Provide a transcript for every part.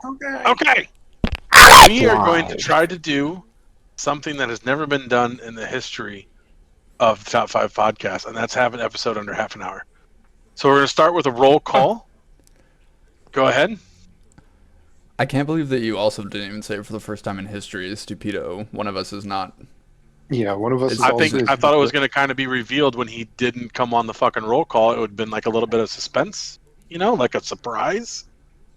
Okay. We are going to try to do something that has never been done in the history of the Top 5 podcast, and that's have an episode under half an hour. So we're going to start with a roll call. Go ahead. I can't believe that you also didn't even say it for the first time in history. Stupido. One of us is not. Yeah, one of us is I also... thought it was going to kind of be revealed when he didn't come on the fucking roll call. It would have been like a little bit of suspense, like a surprise.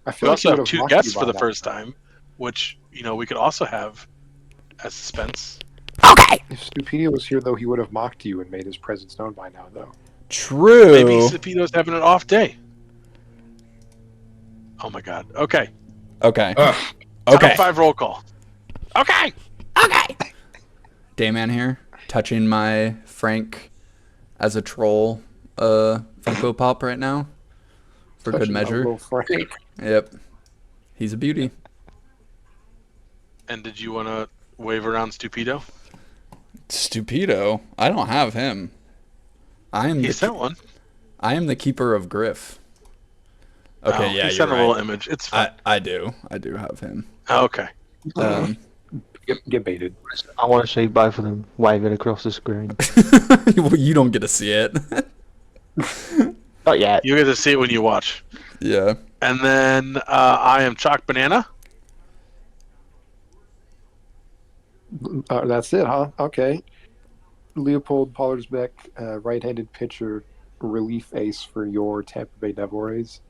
I We feel like also he would have have two mocked guests you for by the now. first time, which, we could also have as suspense. If Stupido was here, though, he would have mocked you and made his presence known by now, though. True. Maybe Stupido's having an off day. Oh my god. Okay. Okay. Top 5 roll call. Okay. Dayman here, touching my Frank as a troll Funko Pop right now. For good Touching my measure. little Frank. Yep. He's a beauty. And did you want to wave around Stupido? Stupido? I don't have him. He sent one. I am the keeper of Griff. Okay, yeah, he you're sent right. a little image. It's fine. I do have him. Okay. Get baited. I want to see both of them waving across the screen. Well, you don't get to see it. Not yet. You get to see it when you watch. Yeah. And then I am Choc Banana. That's it, huh? Okay. Leopold Pollersbeck, right-handed pitcher, relief ace for your Tampa Bay Devil Rays.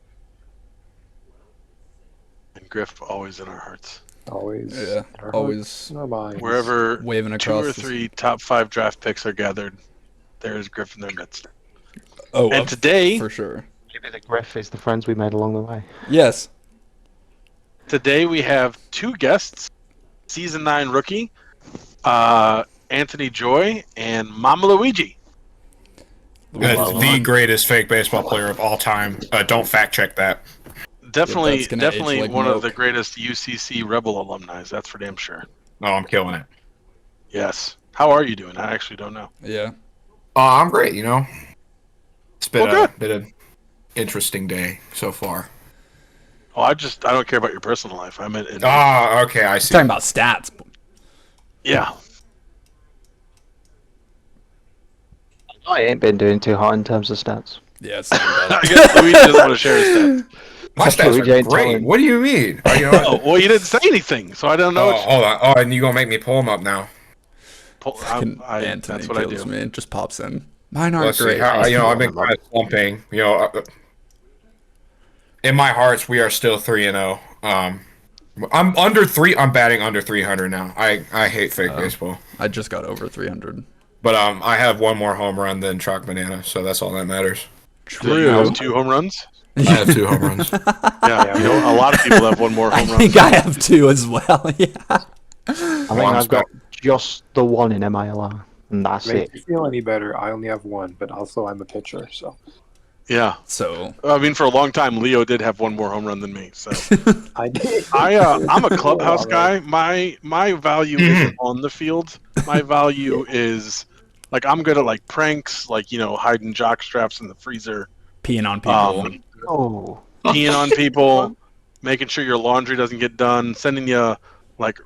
And Griff always in our hearts. Always. Yeah. in our Always hearts, in our minds. Wherever waving 2 across. or 3 top 5 draft picks are gathered, there is Griff in their midst. Oh, And today, for sure. Maybe the Griff is the friends we made along the way. Yes. today we have 2 guests, Season 9 rookie, Antony Joy, and Mama Luigi. The greatest fake baseball player of all time. Don't fact check that. Definitely, that's gonna age like one of milk. the greatest UCC Rebel alumni. That's for damn sure. Oh, I'm killing it. Yes. How are you doing? I actually don't know. Yeah. I'm great. It's been Well, a bit of interesting day so far. Oh, I don't care about your personal life. I meant, Okay, I He's see. talking about stats. yeah. I ain't been doing too hot in terms of stats. Yeah, it's I guess Luigi doesn't want to share his stats. My stats Luigi are ain't great. telling. What do you mean? Oh, well, you didn't say anything, so I don't know. Hold on. Oh, and you gonna make me pull them up now? Anthony that's what I kills do. me. It just pops in. Mine aren't Let's see. great. How, I've been kind of slumping. In my hearts, we are still 3-0. I'm under 3. I'm batting under 300 now. I hate fake baseball. I just got over 300. But I have one more home run than Choc Banana, so that's all that matters. Do you have 2 home runs? I have 2 home runs. Yeah, a lot of people have one more I home run. think I have 2 as well. Yeah. I think I've got just the one in MILR, and that's Make it. you feel any better, I only have one, but also I'm a pitcher, so... Yeah. So I mean, for a long time, Leo did have one more home run than me. So I did. I'm a clubhouse guy. My value isn't on the field. My value is I'm good at pranks, hiding jock straps in the freezer, peeing on people. Oh, peeing on people, making sure your laundry doesn't get done, sending you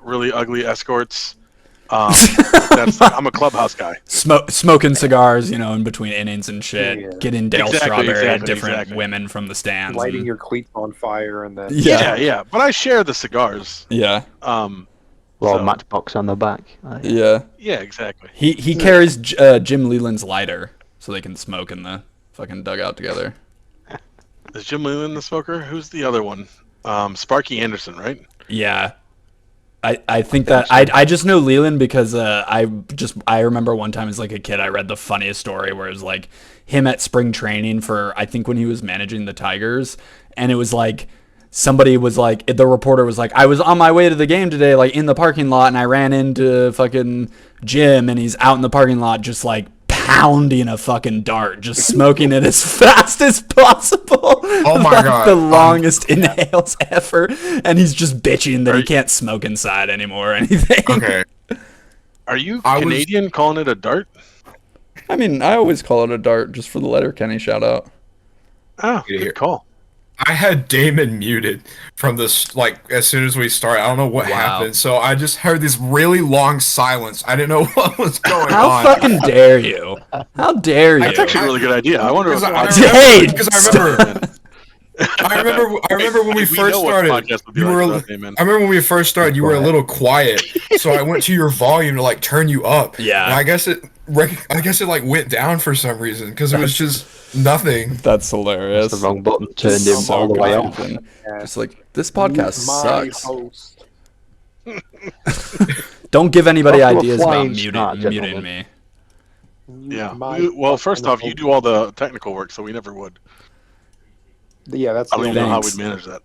really ugly escorts. I'm a clubhouse guy. Smoking cigars, in between innings and shit. Yeah. Getting Dale Exactly, Strawberry at exactly, different exactly. women from the stands. Lighting and- your cleats on fire and then... Yeah. But I share the cigars. Yeah. little So- matchbox on the back. Yeah. Yeah, exactly. He carries Jim Leland's lighter so they can smoke in the fucking dugout together. Is Jim Leland the smoker? Who's the other one? Sparky Anderson, right? Yeah. I think that I just know Leland because I remember one time as a kid I read the funniest story where it was him at spring training for I think when he was managing the Tigers, and it was somebody was the reporter was I was on my way to the game today in the parking lot and I ran into fucking Jim and he's out in the parking lot just pounding a fucking dart, just smoking it as fast as possible. Oh my God. The longest inhales ever. And he's just bitching that he can't smoke inside anymore or anything. Okay. Are you Canadian calling it a dart? I mean, I always call it a dart just for the Letterkenny shout out. Oh, good call. I had Dayman muted from this, like, as soon as we started. I don't know what happened. So I just heard this really long silence. I didn't know what was going How on. fucking dare you? How dare you? That's actually a really good idea. I wonder Because what I remember when we first started. You were. I remember when we first started. You were a little quiet, so I went to your volume to like turn you up. Yeah. And I guess it like went down for some reason because it was just nothing. That's hilarious. That's the wrong button. Turned him So all the way off. confusing. Just like this podcast My sucks. host. Don't give anybody Off to a ideas about flying muting, start, muting gentlemen. me. Yeah. My Well, first off, you host. do all the technical work, so we never would. Yeah, that's I the don't even only. know how Thanks. we'd manage that.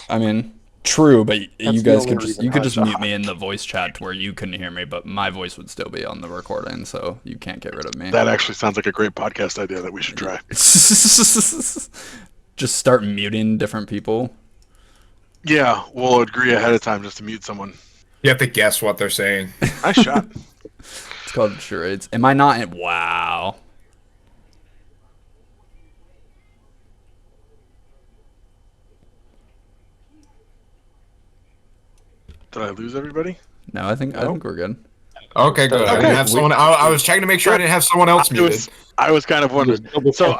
I mean, true, but you That's the guys only could just reason you could I just thought. mute me in the voice chat to where you couldn't hear me, but my voice would still be on the recording, so you can't get rid of me. That actually sounds like a great podcast idea that we should try. Just start muting different people. Yeah, we'll agree ahead of time just to mute someone. You have to guess what they're saying. Nice shot. It's called charades. Am I not? Wow. Did I lose everybody? No, I think we're good. Okay, good. I Okay. didn't have someone. I was checking to make sure I didn't have someone else muted. I was kind of wondering. So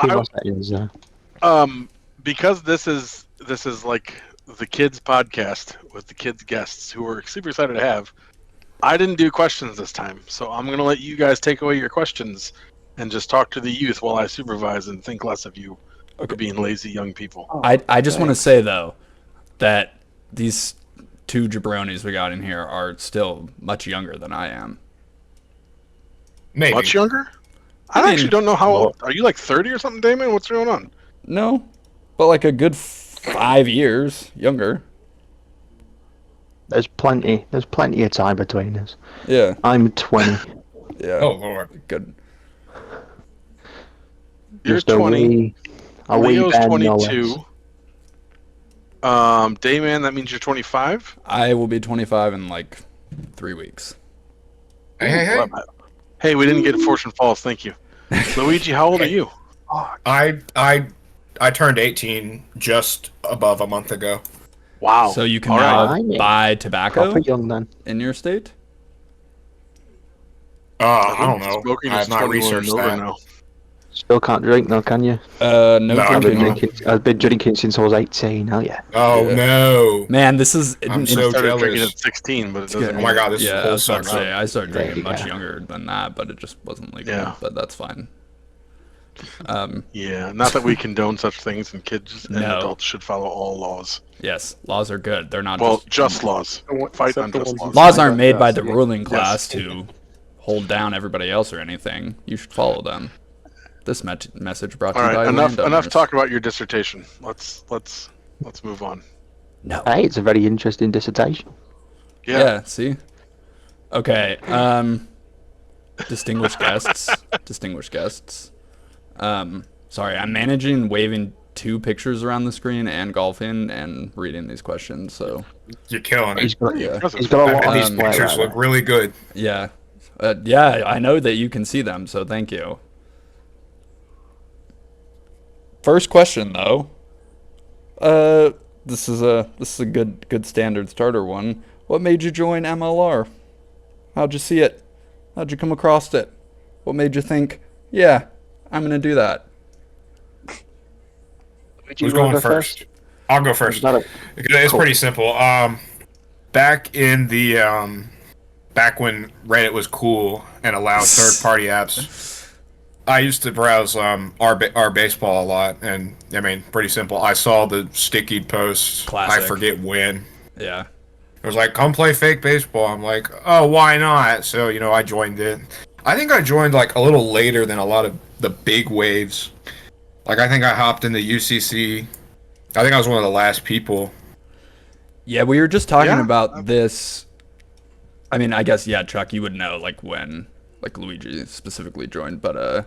because this is like the kids podcast with the kids guests who we're super excited to have. I didn't do questions this time, so I'm gonna let you guys take away your questions and just talk to the youth while I supervise and think less of you for being lazy young people. I just want to say though that these two jabronis we got in here are still much younger than I am. Maybe. Much younger? I mean, actually don't know how old. Are you like 30 or something, Dayman? What's going on? No, but like a good 5 years younger. There's plenty of time between us. Yeah. I'm 20. Yeah. Oh Lord. Good. You're Just a 20. wee Leo's band, no 22. less. Dayman, that means you're 25. I will be 25 in like 3 weeks. Hey. Hey, we didn't get Fortune Falls. Thank you. Luigi, how old are you? I turned 18 just above a month ago. Wow. So you can All now right. buy tobacco Proper young then. in your state? I don't know. Smoking I is have not 21 researched and over that. now. Still can't drink though, can you? No, No, I've been drinking. drinking. I've been drinking since I was 18. Oh yeah. Oh Yeah. no. Man, this is I'm so Started drinking jealous. at 16, but it good. doesn't. Oh my god, this yeah, I whole was about to sucks. say I started There drinking you much go. younger than that, but it just wasn't legal. Yeah. But that's fine. Yeah, not that we condone such things, and kids and No. adults should follow all laws. Yes, laws are good. They're not Well, just just laws. Fight Except on the just ones laws. who- laws aren't made by the Yeah. ruling class to hold down everybody else or anything. You should follow them. This message brought to All you by right, enough landowners. talk about your dissertation. Let's move on. No. Hey, it's a very interesting dissertation. Yeah. See. Okay. Distinguished guests. Distinguished guests. Sorry, I'm managing waving 2 pictures around the screen and golfing and reading these questions. So You're killing He's it. got, Yeah. he's got a lot These of play pictures right look really good. yeah, yeah. I know that you can see them. So thank you. First question though. This is a good standard starter one. What made you join MLR? How'd you see it? How'd you come across it? What made you think, yeah, I'm gonna do that? Who's going first? I'll go first. It's pretty simple. Back in the back when Reddit was cool and allowed third-party apps, I used to browse our baseball a lot, and I mean, pretty simple. I saw the sticky posts. Classic. I forget when. Yeah. It was like, come play fake baseball. I'm like, oh, why not? So, I joined it. I think I joined like a little later than a lot of the big waves. Like, I think I hopped into UCC. I think I was one of the last people. Yeah, we were just talking Yeah. about this. I mean, I guess, yeah, Chuck, you would know, like, when, like, Luigi specifically joined, but,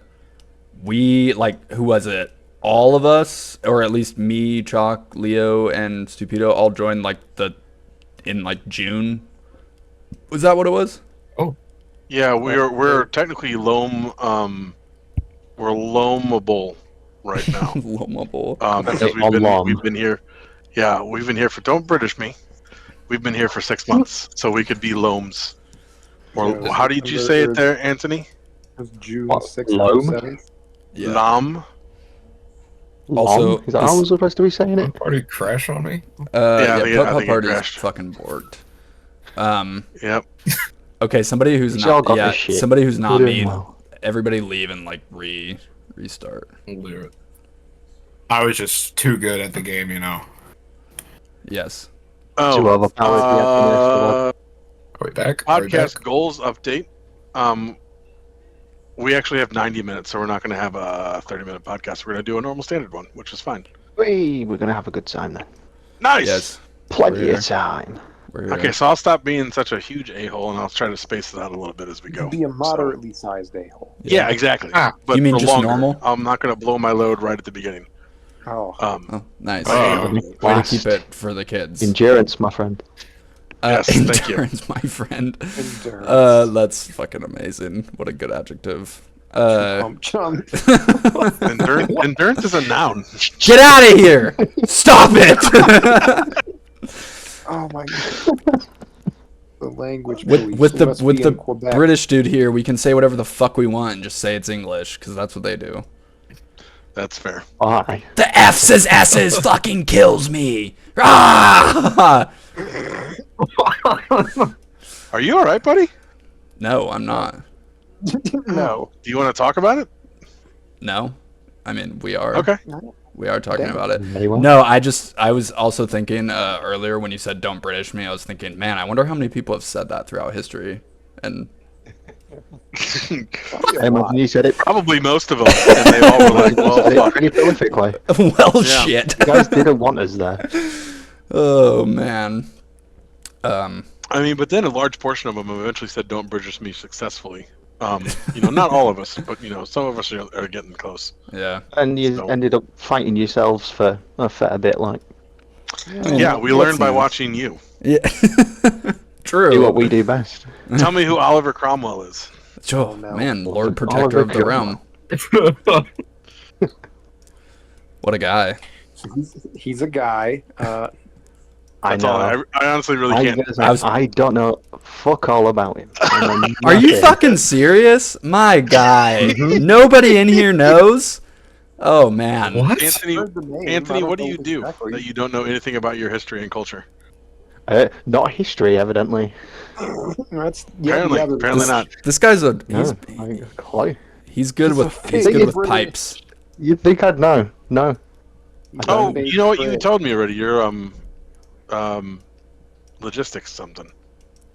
we, like, who was it? All of us, or at least me, Choc, Leo, and Stupido all joined, like, in, like, June. Was that what it was? Oh. Yeah, we're technically we're loamable right now. Loma Bowl. Because On we've been here. Yeah, we've been here for. Don't British me. We've been here for 6 months, so we could be loams. Or Yeah, how did you say it there, Anthony? It was June What, 6th loam? or 7th. Yeah. Lam. Also, Is that how I'm supposed to be saying it? Party crash on me. Yeah, I think Putt it Party's crashed. fucking borked. Yep. Okay, somebody who's Y'all not got yeah, this shit. somebody who's not We're me. doing well. Everybody leave and like restart. I was just too good at the game, you know. Yes. Too overpowered, Are we back? Are we Podcast back? goals update. We actually have 90 minutes, so we're not going to have a 30-minute podcast. We're going to do a normal standard one, which is fine. We're gonna have a good time then. Nice. Yes. Plenty We're of time. We're here. Okay, so I'll stop being such a huge a-hole, and I'll try to space it out a little bit as we go. Be a moderately sized a-hole. Yeah, exactly. Ah, But you mean for just longer. normal? I'm not going to blow my load right at the beginning. Oh. Oh, nice. Oh. Way to Last keep it for the kids. Endurance, my friend. Yes, thank you. Endurance, my friend. Endurance. That's fucking amazing. What a good adjective. Chump. Endurance is a noun. Get out of here! Stop it! Oh my god. The language police. with Who must the be in Quebec. British dude here, we can say whatever the fuck we want and just say it's English because that's what they do. That's fair. Aye. The F says S's fucking kills me. Ah! Are you all right, buddy? No, I'm not. No. Do you want to talk about it? No, I mean we are. Okay. We are talking Damn. about it. Very well. No, I was also thinking earlier when you said "don't British me," I was thinking, man, I wonder how many people have said that throughout history. And Imagine you said it Probably most of them, and they all were like, "Well, fuck." pretty prolifically. well, Yeah. shit. You guys didn't want us there. Oh man. I mean, but then a large portion of them eventually said, "Don't British me" successfully. Not all of us, but some of us are getting close. Yeah. And you So- ended up fighting yourselves for a fair bit, like. Yeah, we learned by watching you. Yeah. True. Do what we do best. Tell me who Oliver Cromwell is. Oh, no. man, Lord Protector Oliver of the Realm. What a guy. He's a guy. I That's all. know. I honestly really can't. I don't know fuck all about him. I know Are you nothing. fucking serious? My guy. Nobody in here knows? Oh, man. What? Anthony, Heard the name, I Anthony, don't what do know you do exactly. that you don't know anything about your history and culture? Not history, evidently. Apparently not. This guy's a No, I ain't got a clue. he's good He's with a he's fake good with British. pipes. You'd think I'd know. No. Oh, you know what? You told me already. You're logistics something.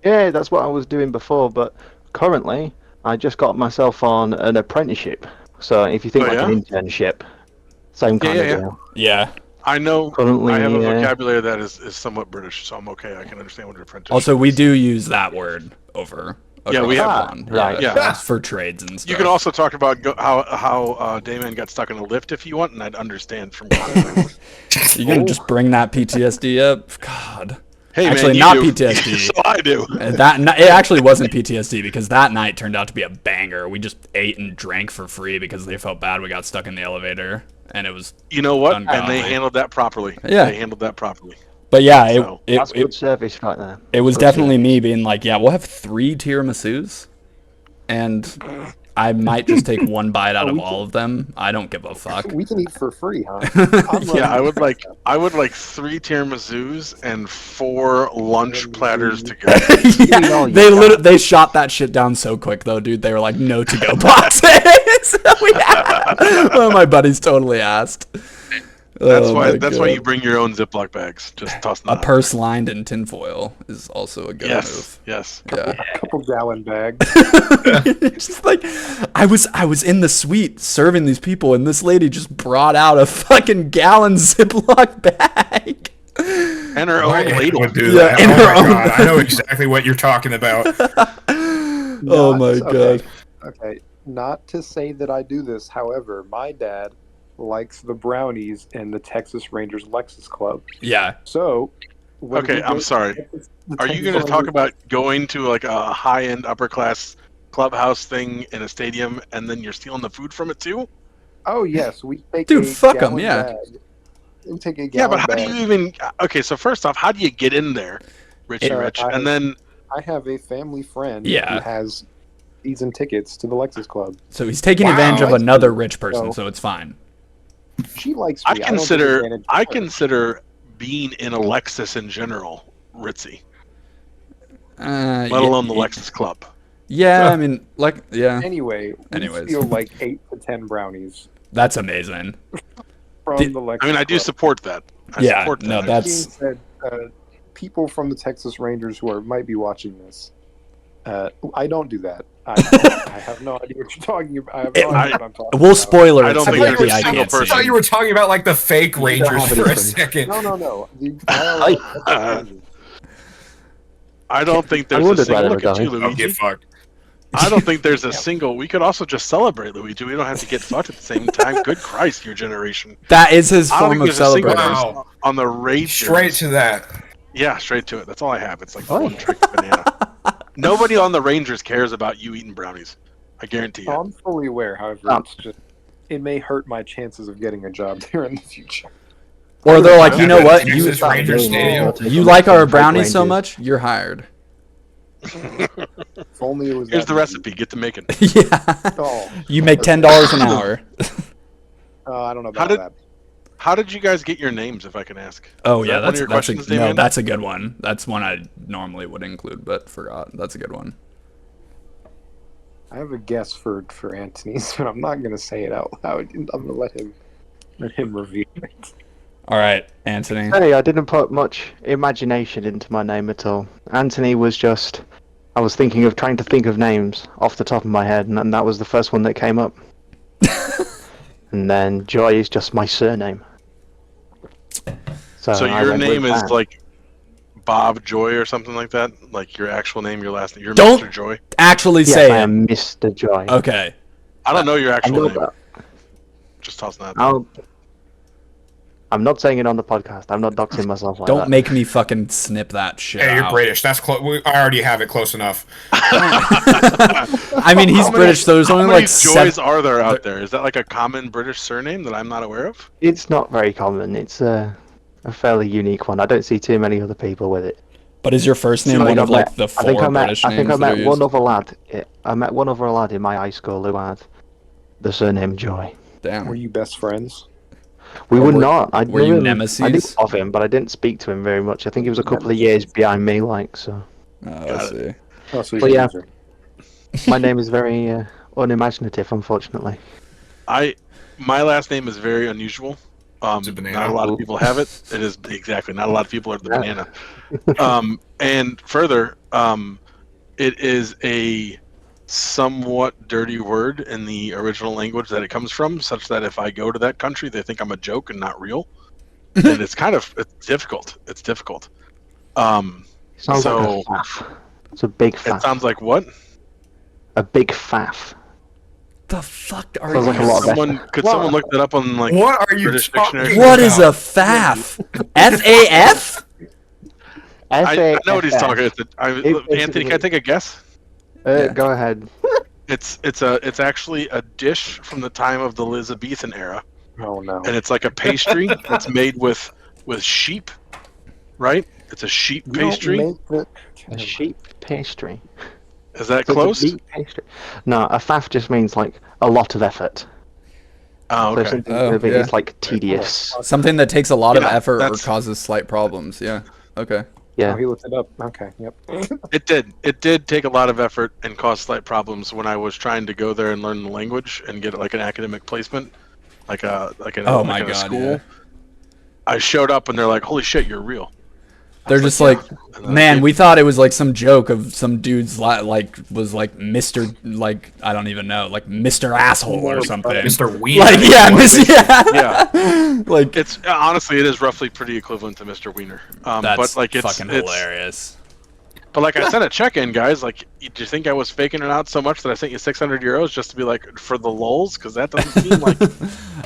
Yeah, that's what I was doing before, but currently I just got myself on an apprenticeship. So if you think Oh, like yeah? an internship, same kind of yeah. deal. Yeah. I know. Currently, I have a vocabulary that is somewhat British, so I'm okay. I can understand what an apprentice. Also, we do use that word over. Yeah, we have- across one. right. Yeah. It's for trades and stuff. You can also talk about how Dayman got stuck in a lift if you want, and I'd understand from context. You can just bring that PTSD up. God. Hey, Actually, man, you not do. PTSD. So I do. It actually wasn't PTSD because that night turned out to be a banger. We just ate and drank for free because they felt bad we got stuck in the elevator, and it was. You know what? And Ungodly. they handled that properly. Yeah. They handled that properly. But yeah, So, That's good service right there. it was Good definitely me being like, yeah, we'll have 3 tiramisus, and I might just take one bite out of all of them. I don't give a fuck. We can eat for free, huh? Yeah, I would like 3 tiramisus and 4 lunch platters to go. Yeah, they shot that shit down so quick though, dude. They were like, no to go boxes. One of my buddies totally asked. That's Oh why. my That's why God. you bring your own Ziploc bags. Just toss them. A purse lined in tinfoil is also a good Yes. Yes. move. Yeah. A couple gallon bags. Just like I was in the suite serving these people, and this lady just brought out a fucking gallon Ziploc bag. And her own Why ladle. would do Yeah, that? in Oh her my own- god, I know exactly what you're talking about. Oh my God. Okay, not to say that I do this. However, my dad likes the brownies in the Texas Rangers Lexus Club. Yeah. So, when Okay, we I'm go- sorry. the Are you Texas going to talk Rangers- about going to like a high-end, upper-class clubhouse thing in a stadium, and then you're stealing the food from it too? Oh yes, we take Dude, a fuck 'em, gallon yeah. bag. We take a Yeah, gallon but how bag. do you even? Okay, so first off, how do you get in there, Richie It- Rich? And then I have a family friend Yeah. who has season tickets to the Lexus Club. So he's taking Wow. advantage of Likes another me, rich person, so- so it's fine. She likes I me. I don't take consider advantage of I her. consider being in a Lexus in general ritzy, Uh, let alone the Lexus Club. Yeah, I mean, like, yeah, Anyway, we Anyways. steal like 8 to 10 brownies that's amazing. from Did- the Lexus I mean, I do Club. support that. I Yeah, support that. no, That that's- being said, people from the Texas Rangers who might be watching this, I don't do that. I have no idea what you're talking about. I have no idea what I'm talking We'll about. spoiler I it don't so think that there's the a I single can't I person. see. thought you were talking about like the fake don't Rangers have for a anything. second. No. The IRL Texas Rangers. I don't think I there's a wondered why single. they Look were at you, dying. Oh, get Luigi. fucked. I don't think there's a single. We could also just celebrate, Luigi. We don't have to get fucked at the same time. Good Christ, your generation. That is his I don't form think of there's a single celebrating. Wow. person on the Rangers. Straight to that. Yeah, straight to it. That's all I have. It's like the Oh. one trick banana. Nobody on the Rangers cares about you eating brownies. I guarantee you. I'm fully aware, however, it's just it may hurt my chances of getting a job there in the future. Or they're like, you know what, Texas Ranger Stadium. you like our brownies so much, you're hired. If only it was. Here's that the easy. recipe. Get to making. Yeah. Oh, You make $10 an hour. I don't know How about did- that. How did you guys get your names, if I can ask? Oh Is yeah, that one of your that's questions, a, no, Dayman? that's a good one. That's one I normally would include, but forgot. That's a good one. I have a guess for Antony's, but I'm not gonna say it out loud. I'm gonna let him reveal it. All right, Anthony. Hey, I didn't put much imagination into my name at all. Anthony was just... I was thinking of trying to think of names off the top of my head, and that was the first one that came up. And then Joy is just my surname. So I your went with name is that. like Bob Joy or something like that? Like your actual name, your last name? You're Don't- Mr. Joy? Actually Yes, say I it. am Mr. Joy. Okay. I don't know your I actual know name. that. Just tossing that. I'm not saying it on the podcast. I'm not doxing myself like Don't that. make me fucking snip that shit Hey, you're out. British. That's close. I already have it close enough. I mean, he's How many- British, so there's How only many like Joys seven. are there out there? Is that like a common British surname that I'm not aware of? It's not very common. It's a fairly unique one. I don't see too many other people with it. But is your first name I one think of I met- like the I think four I met, British I think I names that are met one used? other lad. I met one other lad in my high school who had the surname Joy. Damn. Were you best friends? We Or were were- not. I were knew you him, nemeses? I knew of him, but I didn't speak to him very much. I think he was a couple of years behind me, like so. Oh, I Got see. Oh, so But he's a yeah. loser. My name is very unimaginative, unfortunately. My last name is very unusual. It's a banana. Not a lot of people have it. It is exactly not a lot of people are the Yeah. banana. And further, it is a somewhat dirty word in the original language that it comes from, such that if I go to that country, they think I'm a joke and not real. And it's difficult. It's difficult. Sounds So- like a faff. It's a big It faff. sounds like what? A big faff. The fuck are Sounds like a you? lot of Could someone look that up on like What are you British talking dictionary? What is a about? faff? F-A-F? I know what he's F-A-F-F. talking. Anthony, can I take a guess? Yeah. Go ahead. It's actually a dish from the time of the Elizabethan era, Oh no. and it's like a pastry that's made with sheep, right? It's a sheep You don't pastry. make the- A sheep pastry. Is that So it's a close? meat pastry. No, a faff just means like a lot of effort. Oh, So okay. something Oh, that yeah. is like tedious. Something that takes a lot of Yeah, effort or that's- causes slight problems. Yeah. Okay. Yeah. Oh, he looked it up. Okay. Yep. It did. It did take a lot of effort and cause slight problems when I was trying to go there and learn the language and get like an academic placement, like a Oh like my in a God, school. yeah. I showed up and they're like, "Holy shit, you're real." I They're was just like, "Yeah." And then man, it- we thought it was like some joke of some dude's like was like Mr. like I don't even know, like Mr. Asshole or something. Mr. Wiener. Like yeah, yeah. Yeah. Like It's honestly, it is roughly pretty equivalent to Mr. Wiener. that's But like it's fucking hilarious. But like I sent a check-in, guys. Like, do you think I was faking it out so much that I sent you 600 euros just to be like for the lulz? Because that doesn't seem like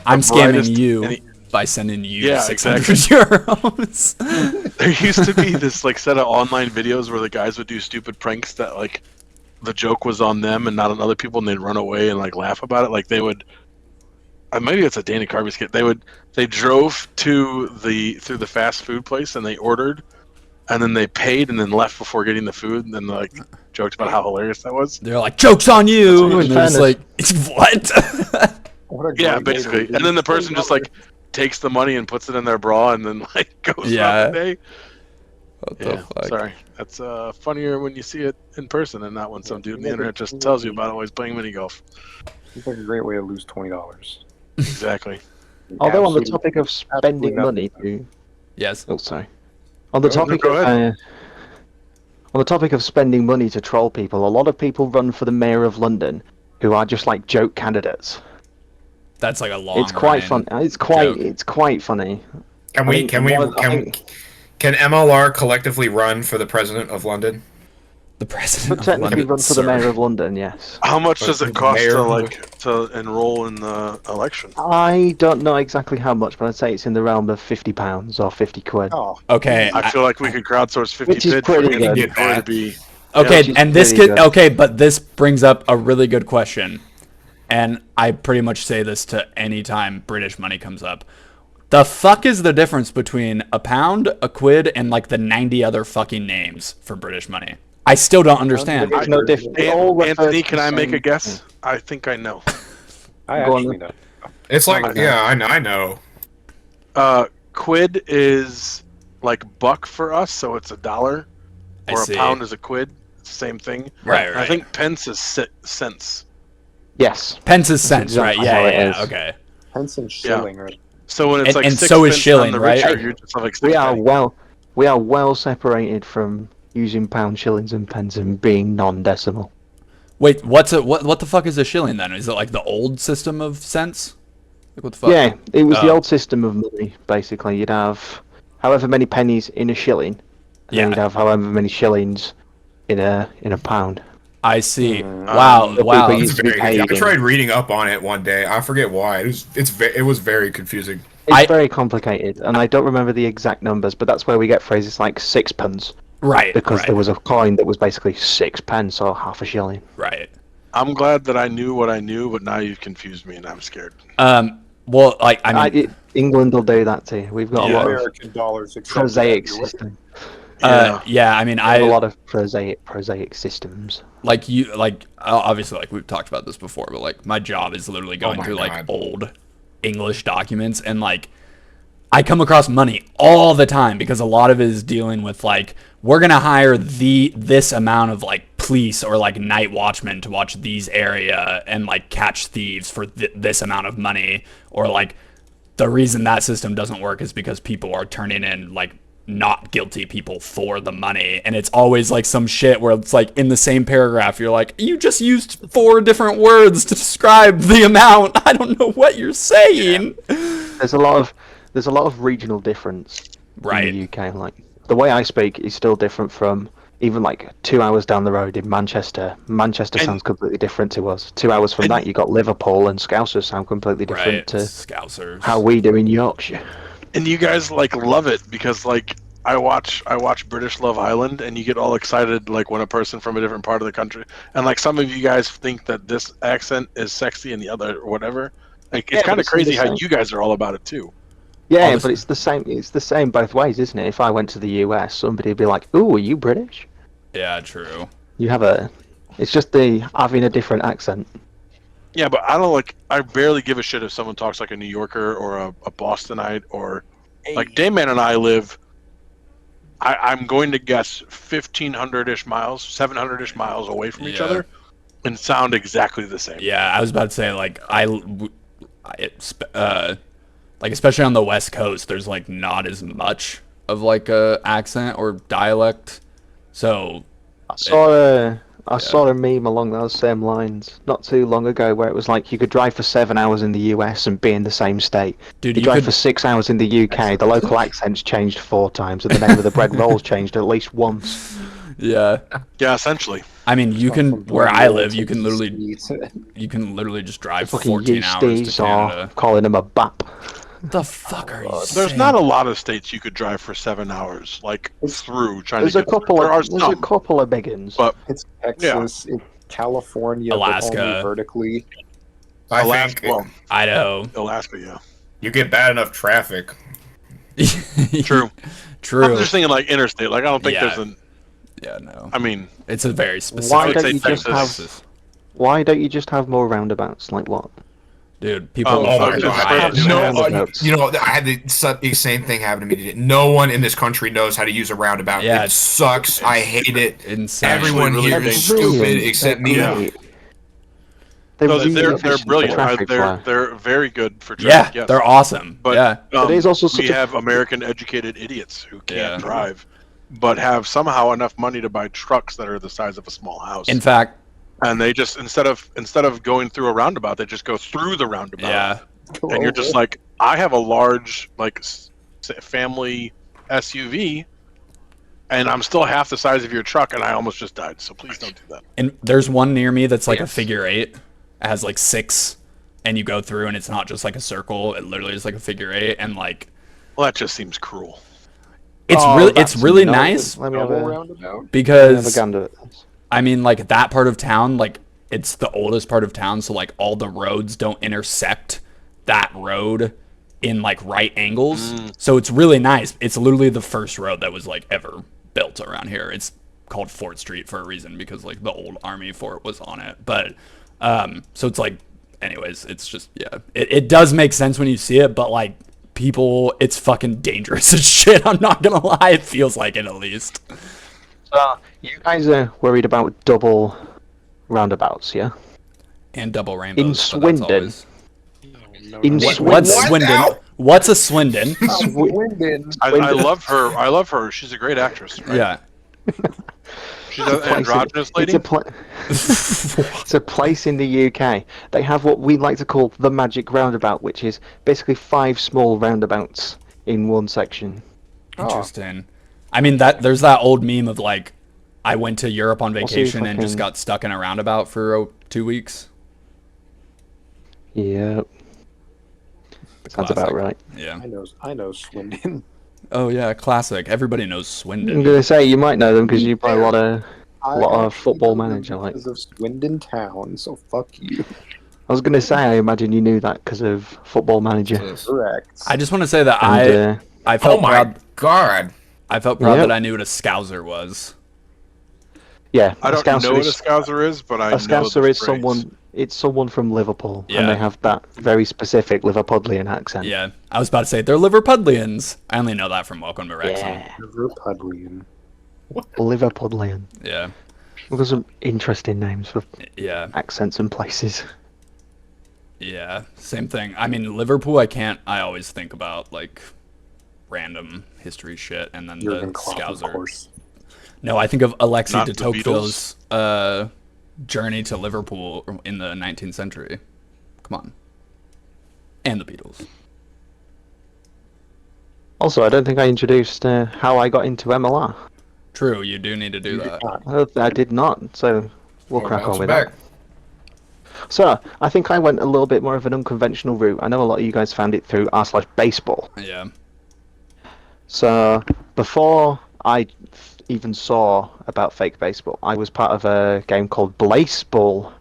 I'm scamming brightest you any- by sending you Yeah, 600 euros. there used to be this like set of online videos where the guys would do stupid pranks that like the joke was on them and not on other people, and they'd run away and like laugh about it. Like they would maybe it's a Dana Carvey skit. They drove through the fast food place and they ordered, and then they paid and then left before getting the food, and then like joked about how hilarious that was. They're like, "Joke's on you," That's and they're just like, "What?" Yeah, basically. And then the person just like takes the money and puts it in their bra and then like goes about the day. What the fuck? Sorry. That's funnier when you see it in person and not when some dude on the internet just tells you about it while he's playing mini golf. Seems like a great way to lose $20. Exactly. Although on the topic of spending money, Yes. oh sorry. On the topic go ahead. on the topic of spending money to troll people, a lot of people run for the mayor of London, who are just like joke candidates. That's like a long. It's quite fun. It's quite. joke. It's quite funny. Can MLR collectively run for the president of London? The president. But of technically London, run for the sir. mayor of London, yes. How much does it cost Mayor- to enroll in the election? I don't know exactly how much, but I'd say it's in the realm of £50 or 50 quid. Oh, Okay. I feel like we could crowdsource 50 Which is bids pretty for good. it to be. Okay, which is and this pretty could good. okay, but this brings up a really good question, and I pretty much say this to any time British money comes up. The fuck is the difference between a pound, a quid, and like the 90 other fucking names for British money? I still don't understand. There's no difference. They all refer Anthony, to can the I make same a guess? thing. I think I know. I Go on actually then. know. It's like, yeah, I know. Quid is like buck for us, so it's $1, I or a see. pound is a quid. It's the same thing. Right, And I right. think pence is cents. Yes. Pence is cents, right? exactly Yeah, how it yeah, is. okay. Pence and shilling, right? So when it's And- like and 6 so is pence shilling, on the right? richer, you're just like We are 6 well separated from using pounds, shillings, and pence and being non-decimal. Wait, what the fuck is a shilling then? Is it like the old system of cents? Like what the fuck? Yeah, it was the Oh. old system of money. Basically, you'd have however many pennies in a shilling, and Yeah. then you'd have however many shillings in a pound. I see. Mm. Wow, The wow. people It's used to be very confusing. I paid in. tried reading up on it one day. I forget why. It was very confusing. It's very complicated, and I don't remember the exact numbers, but that's where we get phrases like sixpence, Right, because right, there was a coin that was basically 6 pence or half a shilling. right. I'm glad that I knew what I knew, but now you've confused me and I'm scared. Well, like I mean, England will do that too. We've got a lot of American dollars. accepted prosaic everywhere. system. yeah, I mean, We have a I lot of prosaic systems. obviously like we've talked about this before, but like my job is literally going my through like God. old English documents, and like I come across money all the time because a lot of it is dealing with like we're gonna hire this amount of like police or like night watchmen to watch these area and like catch thieves for this amount of money, or like the reason that system doesn't work is because people are turning in like not guilty people for the money, and it's always like some shit where it's like in the same paragraph you're like, you just used 4 different words to describe the amount. I don't know what you're saying. There's a lot of regional difference Right. in the UK. Like the way I speak is still different from even like 2 hours down the road in Manchester. Manchester And- sounds completely different to us. 2 hours from and- that, you got Liverpool, and Scousers sound completely different Right. to Scousers. how we do in Yorkshire. And you guys like love it because like I watch British Love Island, and you get all excited like when a person from a different part of the country, and like some of you guys think that this accent is sexy and the other whatever. Like it's Yeah, kind but of it's the crazy how same. you guys are all about it too. Yeah, All this- but it's the same. It's the same both ways, isn't it? If I went to the US, somebody'd be like, "Ooh, are you British? Yeah, true. You have a." It's just the having a different accent. Yeah, but I don't like. I barely give a shit if someone talks like a New Yorker or a Bostonite or like Dayman and I live. I'm going to guess 1,500-ish miles, 700-ish miles away from each Yeah. other, and sound exactly the same. Yeah, I was about to say like like especially on the West Coast, there's like not as much of like a accent or dialect. So I saw a meme along those same lines not too long ago where it was like you could drive for 7 hours in the US and be in the same state. dude, You you drive could for 6 hours in the UK, the local accent's changed 4 times, and the name of the bread roll's changed at least once. yeah. Yeah, essentially. I mean, you can From where I live, Bristol you can to literally Steve. just drive Fucking 14 hours to Steves or Canada. calling him a bap. The fuck are you There's saying? not a lot of states you could drive for 7 hours, like through trying There's to a get. couple There are of there's a some, couple of big ones. but It's Texas, it's California, Alaska. but only vertically. I think Idaho. Alaska, yeah. you get bad enough traffic. True. True. I'm just thinking like interstate. Like I don't think Yeah. there's an. Yeah, no. I mean, It's a very Why specific. don't say you just Texas. Why don't you just have more roundabouts? Like what? Dude, people Oh Oh my fucking fucking god! riot. Christ. No, roundabouts. I had the same thing happen to me today. No one in this country knows how to use a roundabout. Yeah, It sucks. I hate it. Insane. Everyone really here big. is stupid except me. Yeah. They're No, really they're efficient for brilliant. traffic flow. They're very good for Yeah, traffic. Yes. they're awesome. But yeah. There's also we such a- have American educated idiots who can't Yeah. drive, but have somehow enough money to buy trucks that are the size of a small house. In fact, And they just instead of going through a roundabout, they just go through the roundabout. yeah. And you're just like, I have a large family SUV, and I'm still half the size of your truck, and I almost just died. So please don't do that. And there's one near me that's like a Yes. figure 8. It has like 6, and you go through, and it's not just like a circle. It literally is like a figure 8, and like Well, that just seems cruel. it's that's really no- nice Let me have a roundabout. because gander at this. I mean, like that part of town, like it's the oldest part of town, so like all the roads don't intersect that road in like right angles. So it's really nice. It's literally the first road that was like ever built around here. It's called Fort Street for a reason because like the old army fort was on it. But so it's like, anyways, it's just it does make sense when you see it, but like people, it's fucking dangerous as shit. I'm not gonna lie, it feels like it at least. So you guys are worried about double roundabouts, yeah? And double rainbows. In but that's Swindon. always- In What's Swindon. Swindon? Ow! What's a Swindon? Swindon. I love her. I love her. She's a great actress. Right? Yeah. She's an androgynous lady. It's a place in the UK. They have what we like to call the magic roundabout, which is basically 5 small roundabouts in one section. Interesting. I mean, that there's that old meme of like, I went to Europe on see if vacation I and just can- got stuck in a roundabout for 2 weeks. Yep. Sounds Classic. about right. Yeah. I know Swindon. Oh yeah, classic. Everybody knows I'm Swindon. gonna say you might know them because you play a lot of I Football actually know Manager, them like. because of Swindon Town. So fuck you. I was gonna say I imagine you knew that because of Football Manager. Correct. I just want to say that And, I Oh felt my proud. god! I felt proud Yep. that I knew what a Scouser was. yeah, I don't know what a Scouser is, but I a know Scouser the is phrase. someone. It's someone from Liverpool, Yeah. and they have that very specific Liverpudlian accent. Yeah, I was about to say they're Liverpudlians. I only know that from Welcome to Wrexham. Yeah, Liverpudlian. Liverpudlian. Yeah, Well, there's some interesting names for yeah, accents and places. yeah. Same thing. I mean, Liverpool. I always think about like random history shit, and then Jurgen the Klopp, of Scouser. course. No, I think of Alexis Not de the Tocqueville's journey to Liverpool in the 19th century. Come on. And the Beatles. Also, I don't think I introduced how I got into MLR. True, you do need to do that. I did not, so we'll Well, crack bounce on with back. that. So, I think I went a little bit more of an unconventional route. I know a lot of you guys found it through r/baseball. Yeah. So, before I even saw about fake baseball, I was part of a game called Blaseball,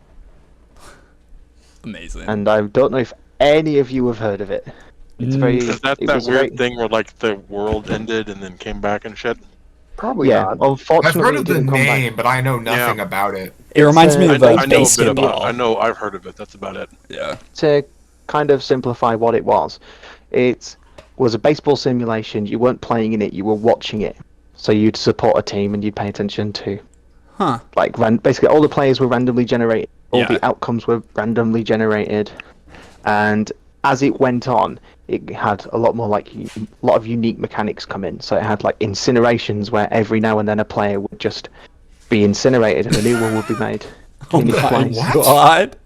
Amazing. and I don't know if any of you have heard of it. It's very. Is that it that was weird very- thing where like the world ended and then came back and shit? Probably Yeah, not. unfortunately, I've heard it of the didn't come back. name, but I know nothing about it. It reminds me I of I know a bit about basketball. it. I know I've heard of it. That's about it. Yeah. To kind of simplify what it was a baseball simulation. You weren't playing in it, you were watching it. So you'd support a team and you'd pay attention to, Huh. like, basically all the players were randomly generated, all Yeah. the outcomes were randomly generated, and as it went on, it had a lot more, like, a lot of unique mechanics come in. So it had, like, incinerations where every now and then a player would just be incinerated and a new one would be made. Oh in its my place. god.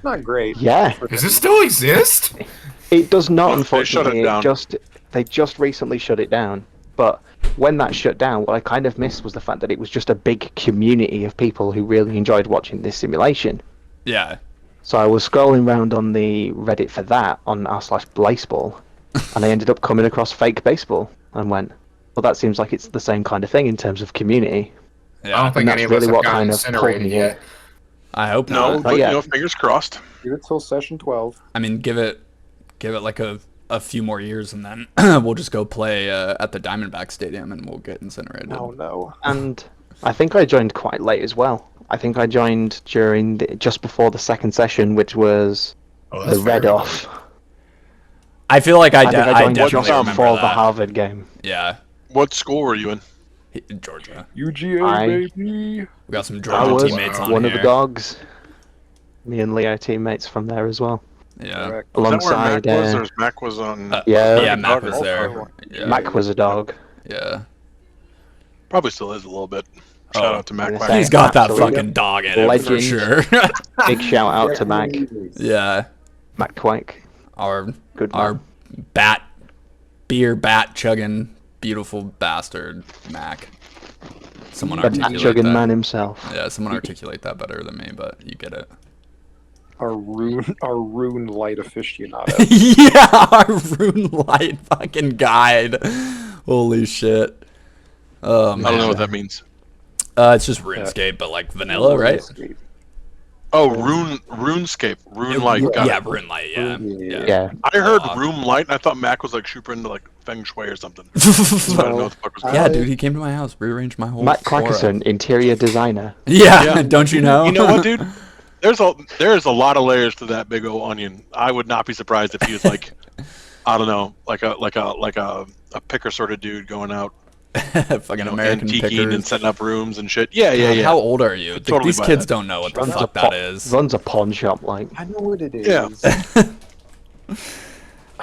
Not great. Yeah. Does this still exist? It does not, They unfortunately. shut it down. They just recently shut it down. But when that shut down, what I kind of missed was the fact that it was just a big community of people who really enjoyed watching this simulation. Yeah. So I was scrolling around on the Reddit for that on r/Blaseball, and I ended up coming across fake baseball and went, well, that seems like it's the same kind of thing in terms of community. I Yeah. don't think that's any of us really have what gotten kind of pulled incinerated me yet. I hope No, not. but yeah. you know, fingers crossed. Give it till session 12. I mean, give it like a few more years, and then we'll just go play at the Diamondback Stadium, and we'll get incinerated. Oh no. And I think I joined quite late as well. I think I joined just before the second session, which was the red off. I feel like I think I joined definitely just remember before the that. Harvard game. Yeah, What school were you in? Georgia. UGA, baby. We got some I Georgia was teammates on one here. of the dogs. Me and Leo teammates from there as well. Yeah. Correct. Is that where Alongside, Mac was, or Mac was on? yeah. Yeah, Mac Dog or- was there. Yeah. Mac was a dog. Yeah. Probably still is a little bit. Oh. Shout out to Mac. Gonna Mac. say- He's got that Absolutely. fucking dog in him for Legend. sure. Big shout out to Mac. Yeah. Mac Quake. Our Good man. beer bat chugging beautiful bastard Mac. Someone The Mac articulate chugging that. man himself. Yeah, someone articulate that better than me, but you get it. Our rune light aficionado. Yeah, our Rune Light fucking guide. Holy shit. Oh I man. don't know what that means. It's just RuneScape, but like vanilla, right? Oh, RuneScape, Rune Light. Got Yeah, it. Rune Light. Yeah. Yeah. I heard Aw. Room Light, and I thought Mac was like super into like Feng Shui or something. So I didn't know what the fuck was going Yeah, on. dude, he came to my house, rearranged my whole Matt flora. Clackerson, interior designer. Yeah, Yeah. don't you know? You know what, dude? There's a lot of layers to that big old onion. I would not be surprised if he was like, I don't know, like a picker sort of dude going out, Fucking American antiquing pickers. and setting up rooms and shit. Yeah, yeah, God, yeah. How old are you? Totally These buy kids that. don't know what the Runs fuck a that is. Runs a pawn shop like. I know what it is. Yeah.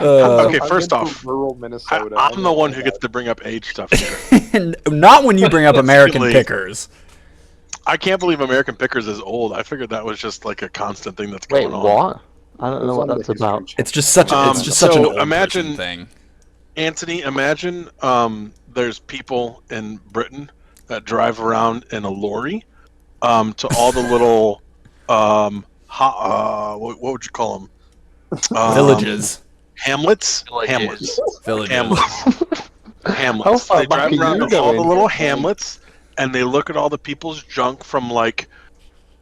Okay, I've first been to off, rural Minnesota. I'm the one who gets to bring up age stuff here. Not when you bring up American Really? pickers. I can't believe American Pickers is old. I figured that was just like a constant thing that's Wait, going on. what? I don't know what that's about. It's just such a, it's just such an So old imagine- person thing. Anthony, imagine there's people in Britain that drive around in a lorry to all the little what would you call them? Villages. Hamlets. Hamlets. Villages. Hamlets. How Hamlets. far They back drive are you around to all the going? little hamlets, and they look at all the people's junk from like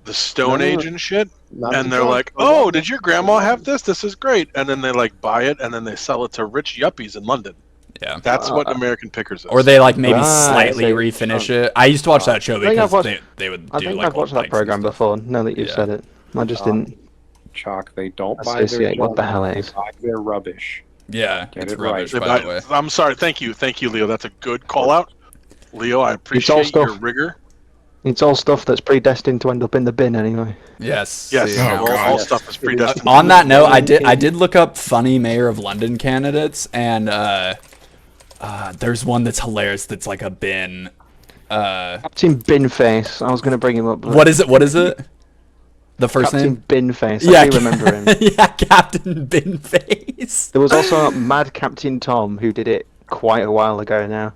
the Stone No, Age and shit, Not and to they're talk like, about "Oh, that. did your grandma have this? This is great." And then they like buy it, and then they sell it to rich yuppies in London. Yeah. That's what American Pickers is. Or they like maybe Right, slightly so- refinish it. I used to watch that show I think because I've watched- they would do I think like I've watched old that bikes and program stuff. before. Now that you've Yeah. said it, I just didn't Chalk, they don't buy their associate what the junk, hell it they is. buy their rubbish. Yeah, Get it's it right. rubbish, They by the buy- way. I'm sorry. Thank you, Leo. That's a good call out, Leo. I appreciate stuff. your rigor. It's all stuff that's predestined to end up in the bin anyway. Yes. Yes, see, Oh, now- all, God. all stuff is predestined. On that note, I did look up funny mayor of London candidates, and there's one that's hilarious. That's like a bin. Captain Binface. I was going to bring him up. but What is it? What is it? The first Captain name? Binface. Yeah, I do remember him. yeah, Captain Binface. There was also Mad Captain Tom who did it quite a while ago now.